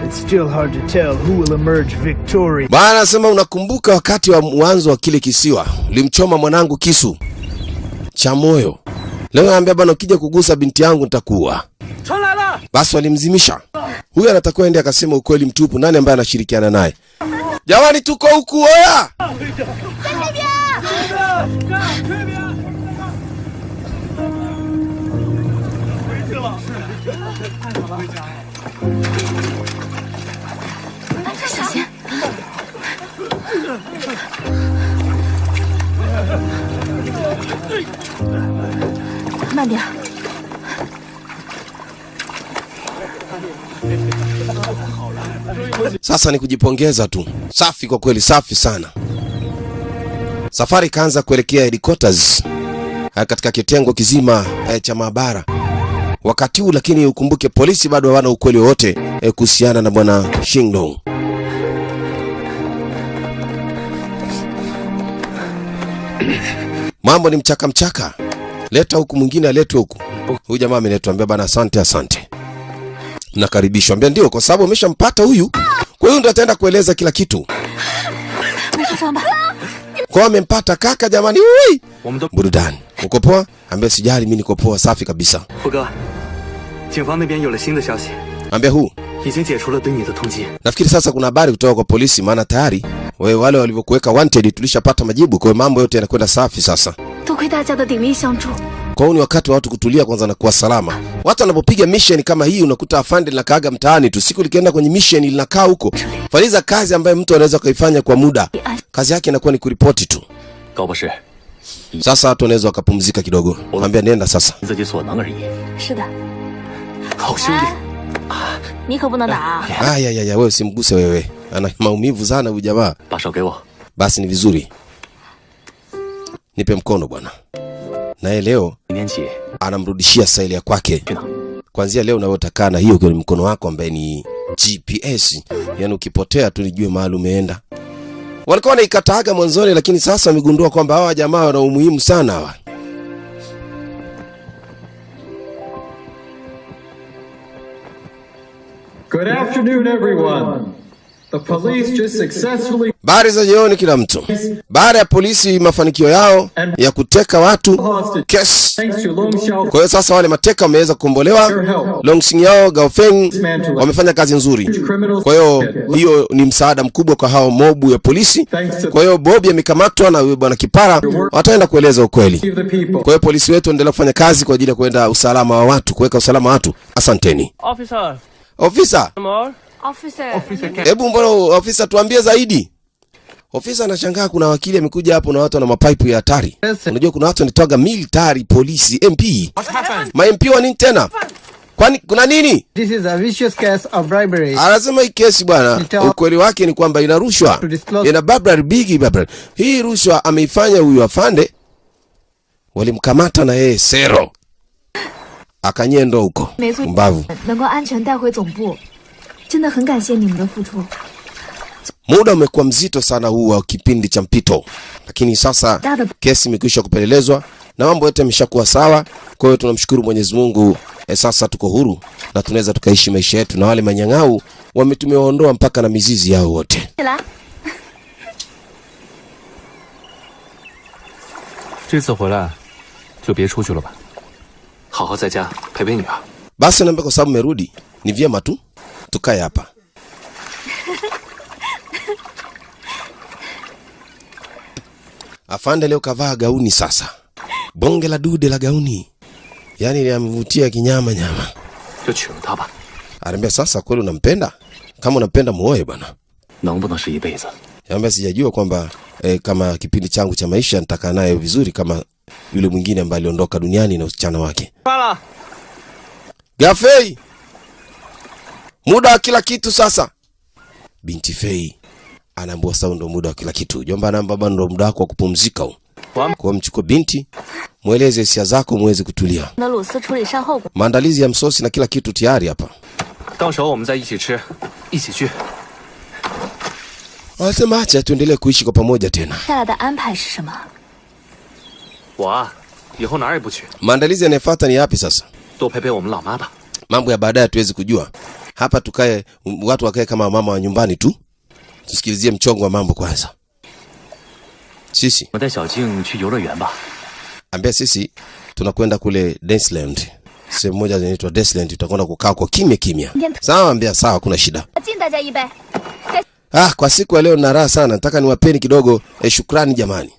E: It's still hard to tell who will emerge victorious.
A: Bwana anasema unakumbuka wakati wa mwanzo wa kile kisiwa, ulimchoma mwanangu kisu cha moyo. Leo anambia bwana ukija kugusa binti yangu nitakuua. Basi walimzimisha. Huyu anatakiwa ende akasema ukweli mtupu, nani ambaye anashirikiana naye? Jamani tuko huku oya.
J: Mandia.
A: Sasa ni kujipongeza tu. Safi kwa kweli, safi sana. Safari kaanza kuelekea headquarters katika kitengo kizima cha maabara. Wakati huu lakini ukumbuke polisi bado hawana ukweli wote kuhusiana na bwana Xingdong. Mambo ni mchaka mchaka. Leta huku mwingine aletwe huku. Huyu jamaa ameletwa, ambia bana asante. Nakaribishwa, ambia ndio kwa sababu umeshampata huyu. Kwa hiyo ndo ataenda kueleza kila kitu. Kwa amempata kaka jamani. Ui! Burudani. Uko poa? Ambia sijali mimi niko poa, safi kabisa. Ambia huu. Nafikiri sasa kuna habari kutoka kwa polisi, maana tayari wale walivyokuweka wanted tulishapata majibu, kwa mambo yote yanakwenda safi sasa. Kwa hiyo ni wakati wa watu kutulia kwanza na kuwa salama. Watu wanapopiga mission kama hii unakuta afande linakaaga mtaani tu. Siku likienda kwenye mission linakaa huko. Faliza kazi ambayo mtu anaweza kuifanya kwa muda. Kazi yake inakuwa ni kuripoti tu. Sasa watu wanaweza wakapumzika kidogo. Mwambie nenda sasa. Wewe usimguse wewe. Ana maumivu sana huyu jamaa. Basi ni vizuri. Nipe mkono bwana. Naye leo anamrudishia saili ya kwake. Kwanzia leo unaweza na hiyo kwenye mkono wako ambaye ni GPS. Yaani ukipotea tu nijue mahali umeenda. Walikuwa wanaikataaga mwanzoni lakini sasa wamegundua kwamba hawa jamaa wana umuhimu sana hawa.
B: Good afternoon, everyone. The police just successfully...
A: Habari za jioni kila mtu. Baada ya polisi mafanikio yao ya kuteka watu kes. Kwa hiyo sasa wale mateka wameweza kukombolewa. Longsing yao Gaofeng wamefanya kazi nzuri. Kwa hiyo ni msaada mkubwa kwa hao mobu ya polisi. Kwa hiyo Bobby amekamatwa na bwana Kipara wataenda kueleza ukweli. Kwa hiyo polisi wetu endelea kufanya kazi kwa ajili ya kuenda usalama wa watu, kuweka usalama wa watu. Asanteni. Officer. Hebu mbona ofisa tuambie zaidi. Ofisa anashangaa kuna wakili amekuja hapo na watu na mapaipu ya hatari. Unajua kuna watu wanatoaga military, polisi, MP. Ma MP wa nini tena? Kwani kuna nini?
G: This is a vicious case of bribery.
A: Anasema hii kesi bwana, ukweli wake ni kwamba ina rushwa. Ina bribery, big bribery. Hii rushwa ameifanya huyu afande. Walimkamata na yeye sero. Akanyendo huko. Mbavu. Muda umekuwa mzito sana huu wa kipindi cha mpito. Lakini sasa kesi imekwisha kupelelezwa na mambo yote yameshakuwa sawa. Kwa hiyo tunamshukuru Mwenyezi Mungu, sasa tuko huru na tunaweza tukaishi maisha yetu, na wale manyang'au wametumewaondoa mpaka na mizizi yao wote. Basi naomba kwa sababu umerudi, ni vyema tu tukae hapa. Afande leo kavaa gauni sasa. Bonge la dude la gauni. Yaani liamvutia kinyama nyama. Anambia sasa kweli unampenda? Kama unampenda muoe bwana.
D: 能不能是一辈子？
A: Anambia sijajua kwamba kama kipindi changu cha maisha nitakaa naye vizuri kama yule mwingine ambaye aliondoka duniani na usichana wake. Gafei! Muda wa kila kitu sasa. Binti Fei anaambiwa sasa ndo muda wa kila kitu. Jomba na baba ndo muda wako wa kupumzika huu. Kwa mchukue binti, mueleze hisia zako muweze kutulia. Maandalizi ya msosi na kila kitu tayari hapa.
D: 到时候我们再一起吃，一起去。
A: Wanasema acha tuendelee kuishi kwa pamoja tena.
J: 下来的安排是什么？
D: 我啊，以后哪儿也不去，
A: Maandalizi yanayofuata ni yapi sasa?
D: 多陪陪我们老妈吧。
A: Mambo ya baadaye tuwezi kujua. Hapa tukae watu wakae kama mama wa nyumbani tu. Tusikilizie mchongo wa mambo kwanza. Sisi
D: 我带小静去游乐园吧。
A: ambia sisi tunakwenda kule Desland. Sehemu moja inaitwa Desland, tutakwenda kukaa kwa kimya kimya. Sawa, ambia sawa, kuna shida. Kwa siku ya leo nina raha sana. Nataka niwapeni kidogo shukrani jamani.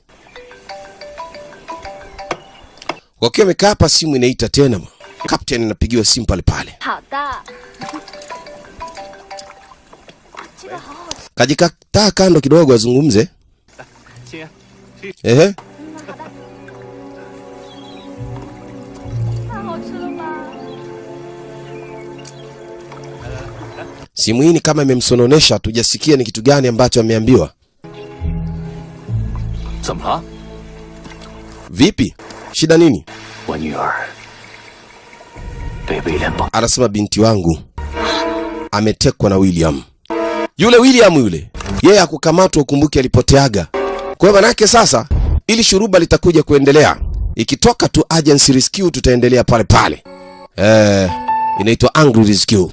A: Wakiwa wamekaa hapa, simu inaita tena. Captain anapigiwa simu pale pale. Kajikataa kando kidogo azungumze. Ehe. Simu hii ni kama imemsononesha, tujasikia ni kitu gani ambacho ameambiwa.
D: 怎么了？
A: Vipi? Shida nini?
D: 我女儿被威廉绑。
A: Anasema binti wangu ametekwa na William. Yule William yule. Yeye hakukamatwa, ukumbuke alipoteaga. Kwa hivyo manake sasa ili shuruba litakuja kuendelea. Ikitoka tu agency rescue tutaendelea pale pale. Inaitwa Angry Rescue.